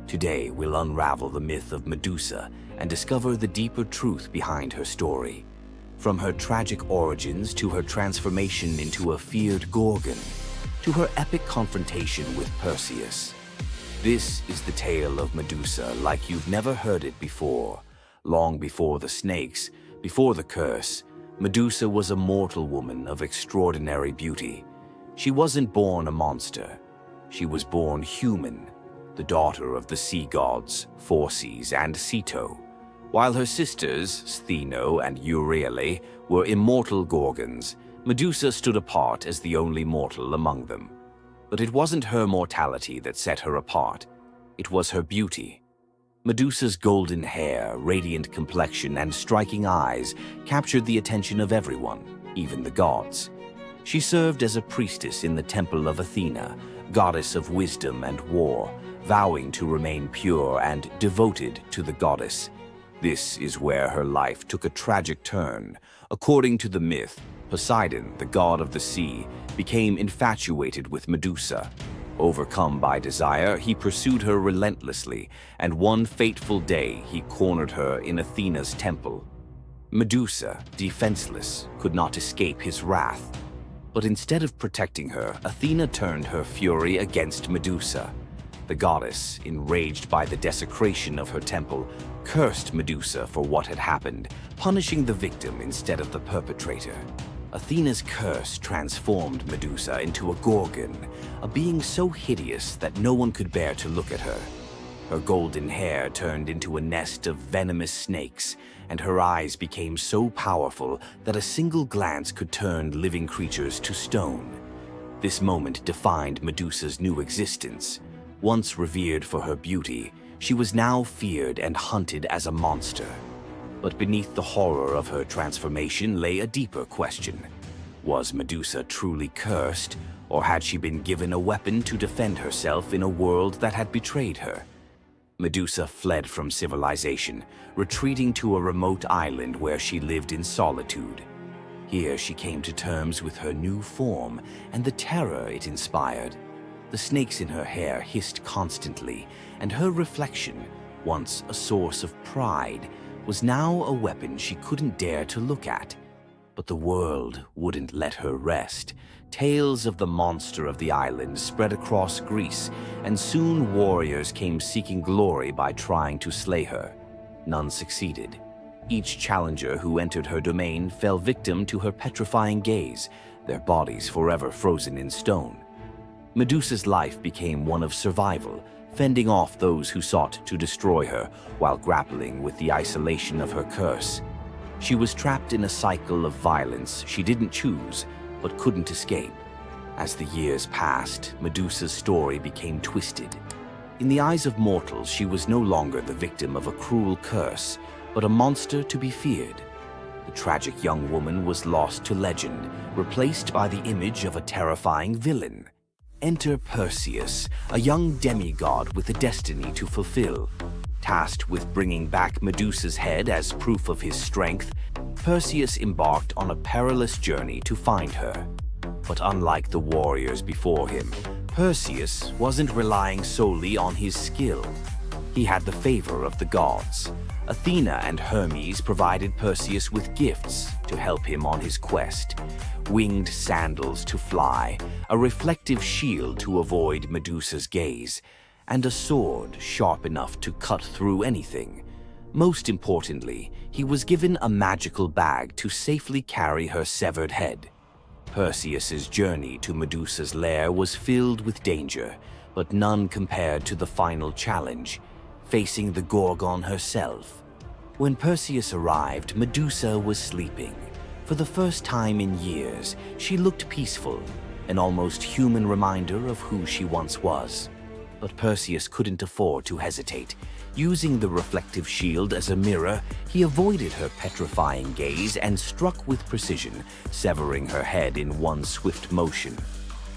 Today, we'll unravel the myth of Medusa and discover the deeper truth behind her story. From her tragic origins to her transformation into a feared Gorgon, to her epic confrontation with Perseus. This is the tale of Medusa like you've never heard it before. Long before the snakes, before the curse, Medusa was a mortal woman of extraordinary beauty. She wasn't born a monster. She was born human, the daughter of the sea gods, Phorcys and Ceto. While her sisters, Stheno and Euryale, were immortal Gorgons, Medusa stood apart as the only mortal among them. But it wasn't her mortality that set her apart. It was her beauty. Medusa's golden hair, radiant complexion, and striking eyes captured the attention of everyone, even the gods. She served as a priestess in the temple of Athena, goddess of wisdom and war, vowing to remain pure and devoted to the goddess. This is where her life took a tragic turn. According to the myth, Poseidon, the god of the sea, became infatuated with Medusa. Overcome by desire, he pursued her relentlessly, and one fateful day he cornered her in Athena's temple. Medusa, defenseless, could not escape his wrath. But instead of protecting her, Athena turned her fury against Medusa. The goddess, enraged by the desecration of her temple, cursed Medusa for what had happened, punishing the victim instead of the perpetrator. Athena's curse transformed Medusa into a Gorgon, a being so hideous that no one could bear to look at her. Her golden hair turned into a nest of venomous snakes, and her eyes became so powerful that a single glance could turn living creatures to stone. This moment defined Medusa's new existence. Once revered for her beauty, she was now feared and hunted as a monster. But beneath the horror of her transformation lay a deeper question. Was Medusa truly cursed, or had she been given a weapon to defend herself in a world that had betrayed her? Medusa fled from civilization, retreating to a remote island where she lived in solitude. Here she came to terms with her new form and the terror it inspired. The snakes in her hair hissed constantly, and her reflection, once a source of pride, was now a weapon she couldn't dare to look at. But the world wouldn't let her rest. Tales of the monster of the island spread across Greece, and soon warriors came seeking glory by trying to slay her. None succeeded. Each challenger who entered her domain fell victim to her petrifying gaze, their bodies forever frozen in stone. Medusa's life became one of survival, fending off those who sought to destroy her while grappling with the isolation of her curse. She was trapped in a cycle of violence she didn't choose, but couldn't escape. As the years passed, Medusa's story became twisted. In the eyes of mortals, she was no longer the victim of a cruel curse, but a monster to be feared. The tragic young woman was lost to legend, replaced by the image of a terrifying villain. Enter Perseus, a young demigod with a destiny to fulfill. Tasked with bringing back Medusa's head as proof of his strength, Perseus embarked on a perilous journey to find her. But unlike the warriors before him, Perseus wasn't relying solely on his skill. He had the favor of the gods. Athena and Hermes provided Perseus with gifts to help him on his quest. Winged sandals to fly, a reflective shield to avoid Medusa's gaze, and a sword sharp enough to cut through anything. Most importantly, he was given a magical bag to safely carry her severed head. Perseus's journey to Medusa's lair was filled with danger, but none compared to the final challenge, facing the Gorgon herself. When Perseus arrived, Medusa was sleeping. For the first time in years, she looked peaceful, an almost human reminder of who she once was. But Perseus couldn't afford to hesitate. Using the reflective shield as a mirror, he avoided her petrifying gaze and struck with precision, severing her head in one swift motion.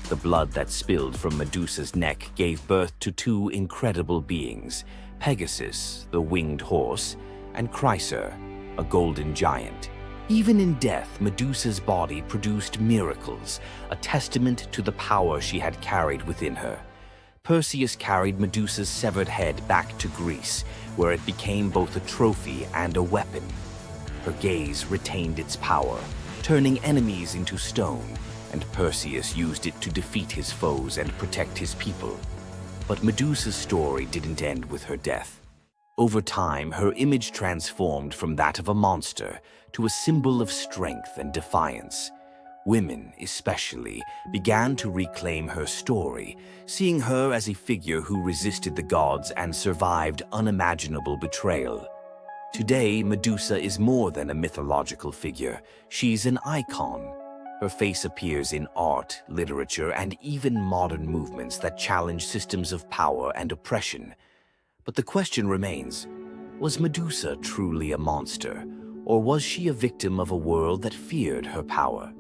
The blood that spilled from Medusa's neck gave birth to two incredible beings, Pegasus, the winged horse, and Chryser, a golden giant. Even in death, Medusa's body produced miracles, a testament to the power she had carried within her. Perseus carried Medusa's severed head back to Greece, where it became both a trophy and a weapon. Her gaze retained its power, turning enemies into stone, and Perseus used it to defeat his foes and protect his people. But Medusa's story didn't end with her death. Over time, her image transformed from that of a monster to a symbol of strength and defiance. Women, especially, began to reclaim her story, seeing her as a figure who resisted the gods and survived unimaginable betrayal. Today, Medusa is more than a mythological figure. She's an icon. Her face appears in art, literature, and even modern movements that challenge systems of power and oppression. But the question remains, was Medusa truly a monster, or was she a victim of a world that feared her power?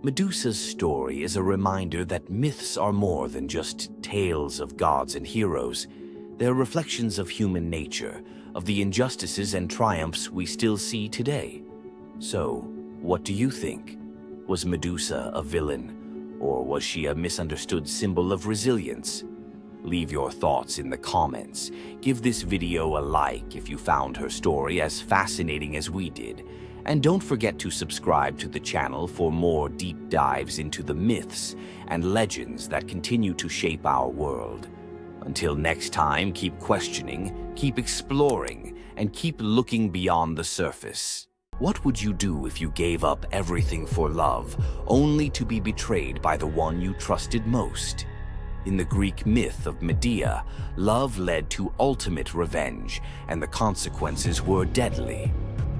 Medusa's story is a reminder that myths are more than just tales of gods and heroes. They're reflections of human nature, of the injustices and triumphs we still see today. So, what do you think? Was Medusa a villain, or was she a misunderstood symbol of resilience? Leave your thoughts in the comments. Give this video a like if you found her story as fascinating as we did. And don't forget to subscribe to the channel for more deep dives into the myths and legends that continue to shape our world. Until next time, keep questioning, keep exploring, and keep looking beyond the surface. What would you do if you gave up everything for love, only to be betrayed by the one you trusted most? In the Greek myth of Medea, love led to ultimate revenge, and the consequences were deadly.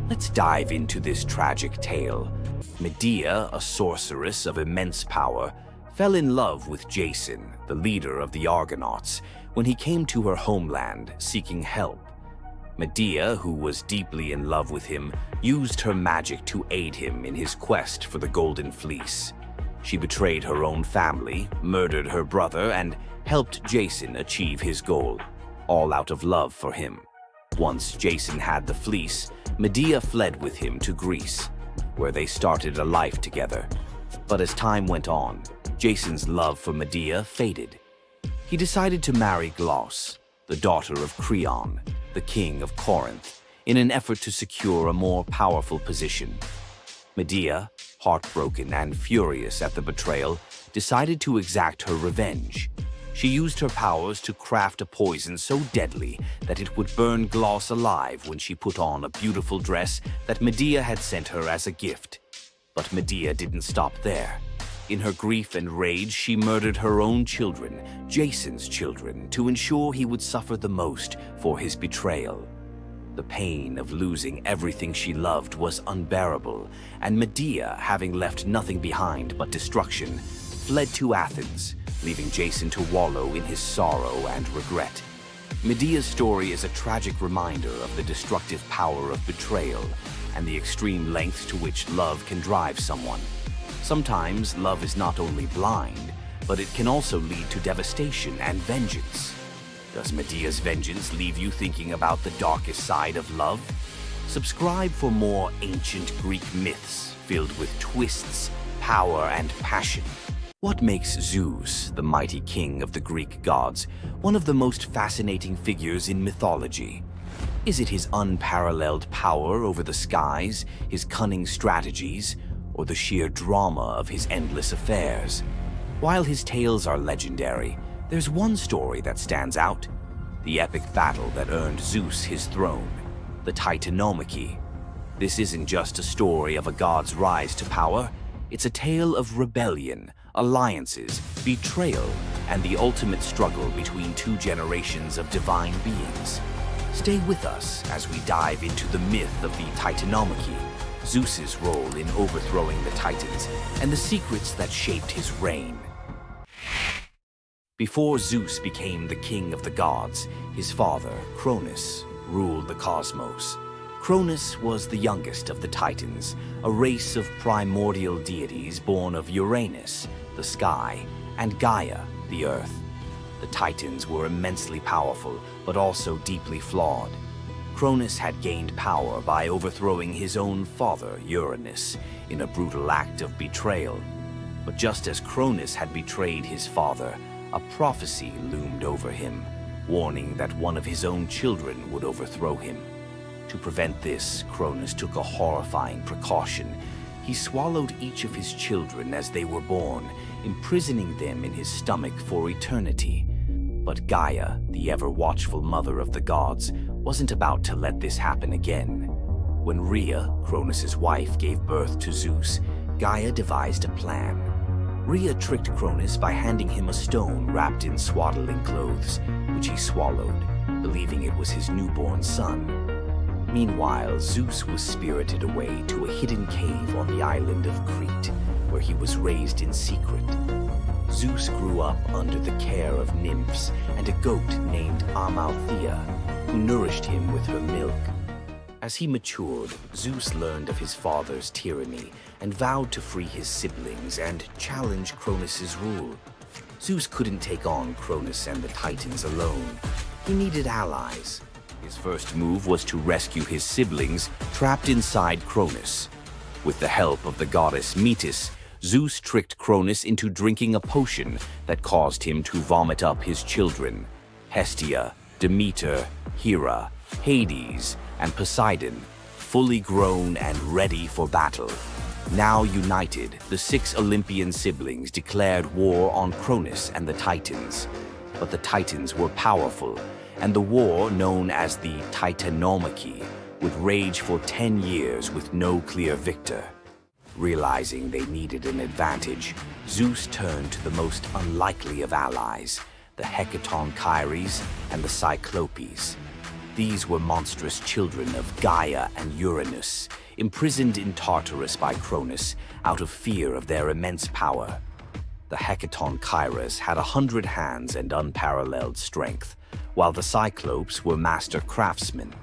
Let's dive into this tragic tale. Medea, a sorceress of immense power, fell in love with Jason, the leader of the Argonauts, when he came to her homeland seeking help. Medea, who was deeply in love with him, used her magic to aid him in his quest for the Golden Fleece. She betrayed her own family, murdered her brother, and helped Jason achieve his goal, all out of love for him. Once Jason had the fleece, Medea fled with him to Greece, where they started a life together. But as time went on, Jason's love for Medea faded. He decided to marry Glauce, the daughter of Creon, the king of Corinth, in an effort to secure a more powerful position. Medea, heartbroken and furious at the betrayal, decided to exact her revenge. She used her powers to craft a poison so deadly that it would burn Glauce alive when she put on a beautiful dress that Medea had sent her as a gift. But Medea didn't stop there. In her grief and rage, she murdered her own children, Jason's children, to ensure he would suffer the most for his betrayal. The pain of losing everything she loved was unbearable, and Medea, having left nothing behind but destruction, fled to Athens, leaving Jason to wallow in his sorrow and regret. Medea's story is a tragic reminder of the destructive power of betrayal and the extreme lengths to which love can drive someone. Sometimes love is not only blind, but it can also lead to devastation and vengeance. Does Medea's vengeance leave you thinking about the darkest side of love? Subscribe for more ancient Greek myths filled with twists, power, and passion. What makes Zeus, the mighty king of the Greek gods, one of the most fascinating figures in mythology? Is it his unparalleled power over the skies, his cunning strategies, or the sheer drama of his endless affairs? While his tales are legendary, there's one story that stands out: the epic battle that earned Zeus his throne, the Titanomachy. This isn't just a story of a god's rise to power, it's a tale of rebellion, alliances, betrayal, and the ultimate struggle between two generations of divine beings. Stay with us as we dive into the myth of the Titanomachy, Zeus's role in overthrowing the Titans, and the secrets that shaped his reign. Before Zeus became the king of the gods, his father, Cronus, ruled the cosmos. Cronus was the youngest of the Titans, a race of primordial deities born of Uranus, the sky, and Gaia, the earth. The Titans were immensely powerful, but also deeply flawed. Cronus had gained power by overthrowing his own father, Uranus, in a brutal act of betrayal. But just as Cronus had betrayed his father, a prophecy loomed over him, warning that one of his own children would overthrow him. To prevent this, Cronus took a horrifying precaution. He swallowed each of his children as they were born, imprisoning them in his stomach for eternity. But Gaia, the ever-watchful mother of the gods, wasn't about to let this happen again. When Rhea, Cronus's wife, gave birth to Zeus, Gaia devised a plan. Rhea tricked Cronus by handing him a stone wrapped in swaddling clothes, which he swallowed, believing it was his newborn son. Meanwhile, Zeus was spirited away to a hidden cave on the island of Crete, where he was raised in secret. Zeus grew up under the care of nymphs and a goat named Amalthea, who nourished him with her milk. As he matured, Zeus learned of his father's tyranny and vowed to free his siblings and challenge Cronus's rule. Zeus couldn't take on Cronus and the Titans alone. He needed allies. His first move was to rescue his siblings trapped inside Cronus. With the help of the goddess Metis, Zeus tricked Cronus into drinking a potion that caused him to vomit up his children: Hestia, Demeter, Hera, Hades, and Poseidon, fully grown and ready for battle. Now united, the 6 Olympian siblings declared war on Cronus and the Titans. But the Titans were powerful, and the war, known as the Titanomachy, would rage for 10 years with no clear victor. Realizing they needed an advantage, Zeus turned to the most unlikely of allies, the Hecatonchires and the Cyclopes. These were monstrous children of Gaia and Uranus, imprisoned in Tartarus by Cronus out of fear of their immense power. The Hecatonchires had 100 hands and unparalleled strength, while the Cyclopes were master craftsmen.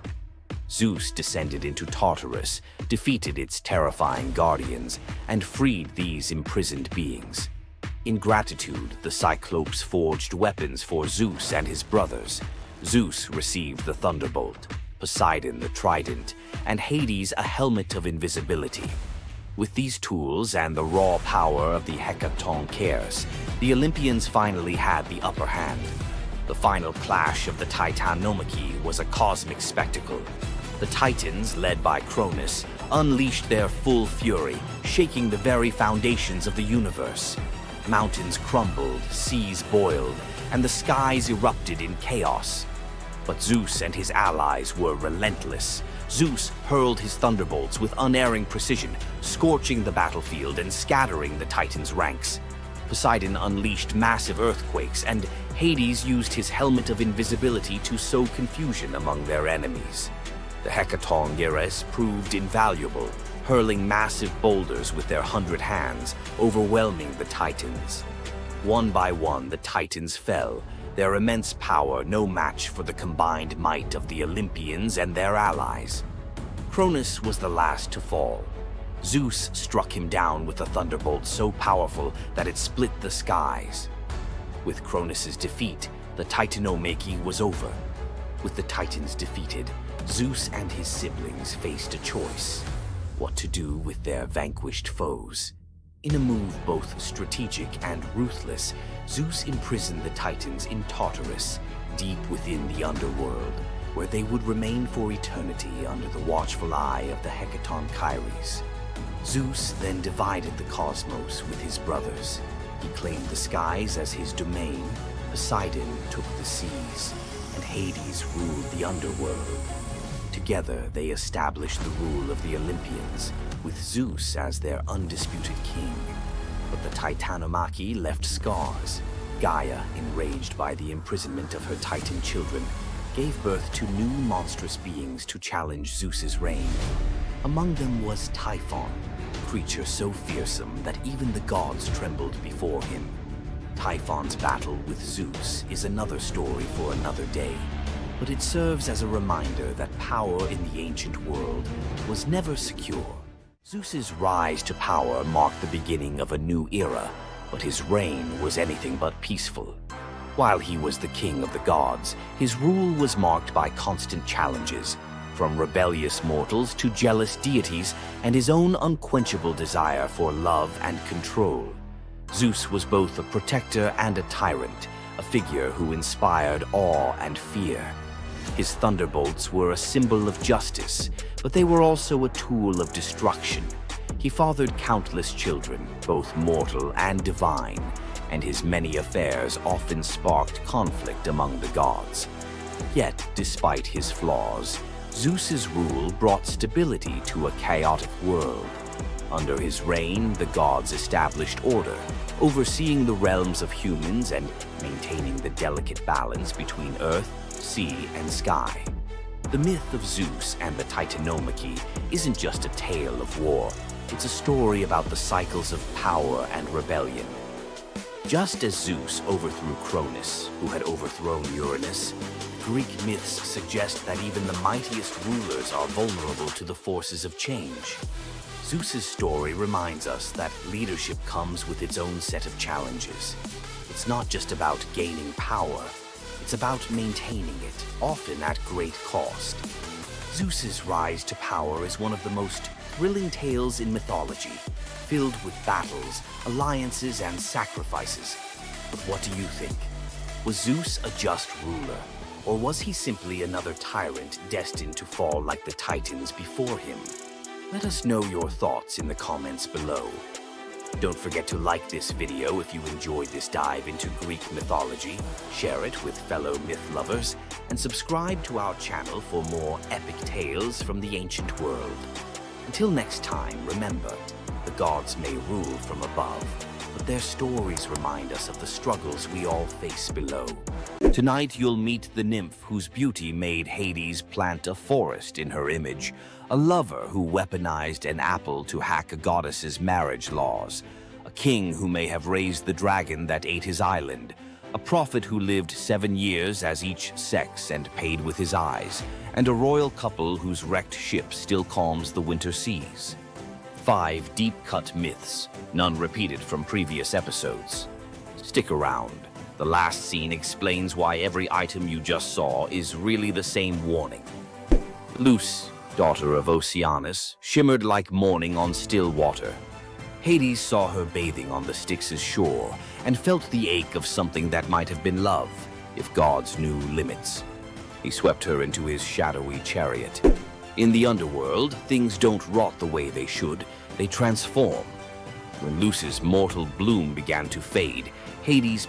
Zeus descended into Tartarus, defeated its terrifying guardians, and freed these imprisoned beings. In gratitude, the Cyclopes forged weapons for Zeus and his brothers. Zeus received the thunderbolt, Poseidon the trident, and Hades a helmet of invisibility. With these tools and the raw power of the Hecatonchires, the Olympians finally had the upper hand. The final clash of the Titanomachy was a cosmic spectacle. The Titans, led by Cronus, unleashed their full fury, shaking the very foundations of the universe. Mountains crumbled, seas boiled, and the skies erupted in chaos. But Zeus and his allies were relentless. Zeus hurled his thunderbolts with unerring precision, scorching the battlefield and scattering the Titans' ranks. Poseidon unleashed massive earthquakes, and Hades used his helmet of invisibility to sow confusion among their enemies. The Hecatonchires proved invaluable, hurling massive boulders with their 100 hands, overwhelming the Titans. One by one, the Titans fell, their immense power no match for the combined might of the Olympians and their allies. Cronus was the last to fall. Zeus struck him down with a thunderbolt so powerful that it split the skies. With Cronus's defeat, the Titanomachy was over. With the Titans defeated, Zeus and his siblings faced a choice: what to do with their vanquished foes. In a move both strategic and ruthless, Zeus imprisoned the Titans in Tartarus, deep within the underworld, where they would remain for eternity under the watchful eye of the Hecatonchires. Zeus then divided the cosmos with his brothers. He claimed the skies as his domain, Poseidon took the seas, and Hades ruled the underworld. Together, they established the rule of the Olympians, with Zeus as their undisputed king. But the Titanomachy left scars. Gaia, enraged by the imprisonment of her Titan children, gave birth to new monstrous beings to challenge Zeus's reign. Among them was Typhon, a creature so fearsome that even the gods trembled before him. Typhon's battle with Zeus is another story for another day, but it serves as a reminder that power in the ancient world was never secure. Zeus's rise to power marked the beginning of a new era, but his reign was anything but peaceful. While he was the king of the gods, his rule was marked by constant challenges, from rebellious mortals to jealous deities and his own unquenchable desire for love and control. Zeus was both a protector and a tyrant, a figure who inspired awe and fear. His thunderbolts were a symbol of justice, but they were also a tool of destruction. He fathered countless children, both mortal and divine, and his many affairs often sparked conflict among the gods. Yet, despite his flaws, Zeus's rule brought stability to a chaotic world. Under his reign, the gods established order, overseeing the realms of humans and maintaining the delicate balance between earth, sea, and sky. The myth of Zeus and the Titanomachy isn't just a tale of war. It's a story about the cycles of power and rebellion. Just as Zeus overthrew Cronus, who had overthrown Uranus, Greek myths suggest that even the mightiest rulers are vulnerable to the forces of change. Zeus's story reminds us that leadership comes with its own set of challenges. It's not just about gaining power, it's about maintaining it, often at great cost. Zeus's rise to power is one of the most thrilling tales in mythology, filled with battles, alliances, and sacrifices. But what do you think? Was Zeus a just ruler, or was he simply another tyrant destined to fall like the Titans before him? Let us know your thoughts in the comments below. Don't forget to like this video if you enjoyed this dive into Greek mythology, share it with fellow myth lovers, and subscribe to our channel for more epic tales from the ancient world. Until next time, remember, The gods may rule from above, but their stories remind us of the struggles we all face below. Tonight you'll meet the nymph whose beauty made Hades plant a forest in her image, a lover who weaponized an apple to hack a goddess's marriage laws, a king who may have raised the dragon that ate his island, a prophet who lived 7 years as each sex and paid with his eyes, and a royal couple whose wrecked ship still calms the winter seas. 5 deep-cut myths, none repeated from previous episodes. Stick around. The last scene explains why every item you just saw is really the same warning. Luce, daughter of Oceanus, shimmered like morning on still water. Hades saw her bathing on the Styx's shore and felt the ache of something that might have been love, if gods knew limits. He swept her into his shadowy chariot. In the underworld, things don't rot the way they should, they transform. When Luce's mortal bloom began to fade, Hades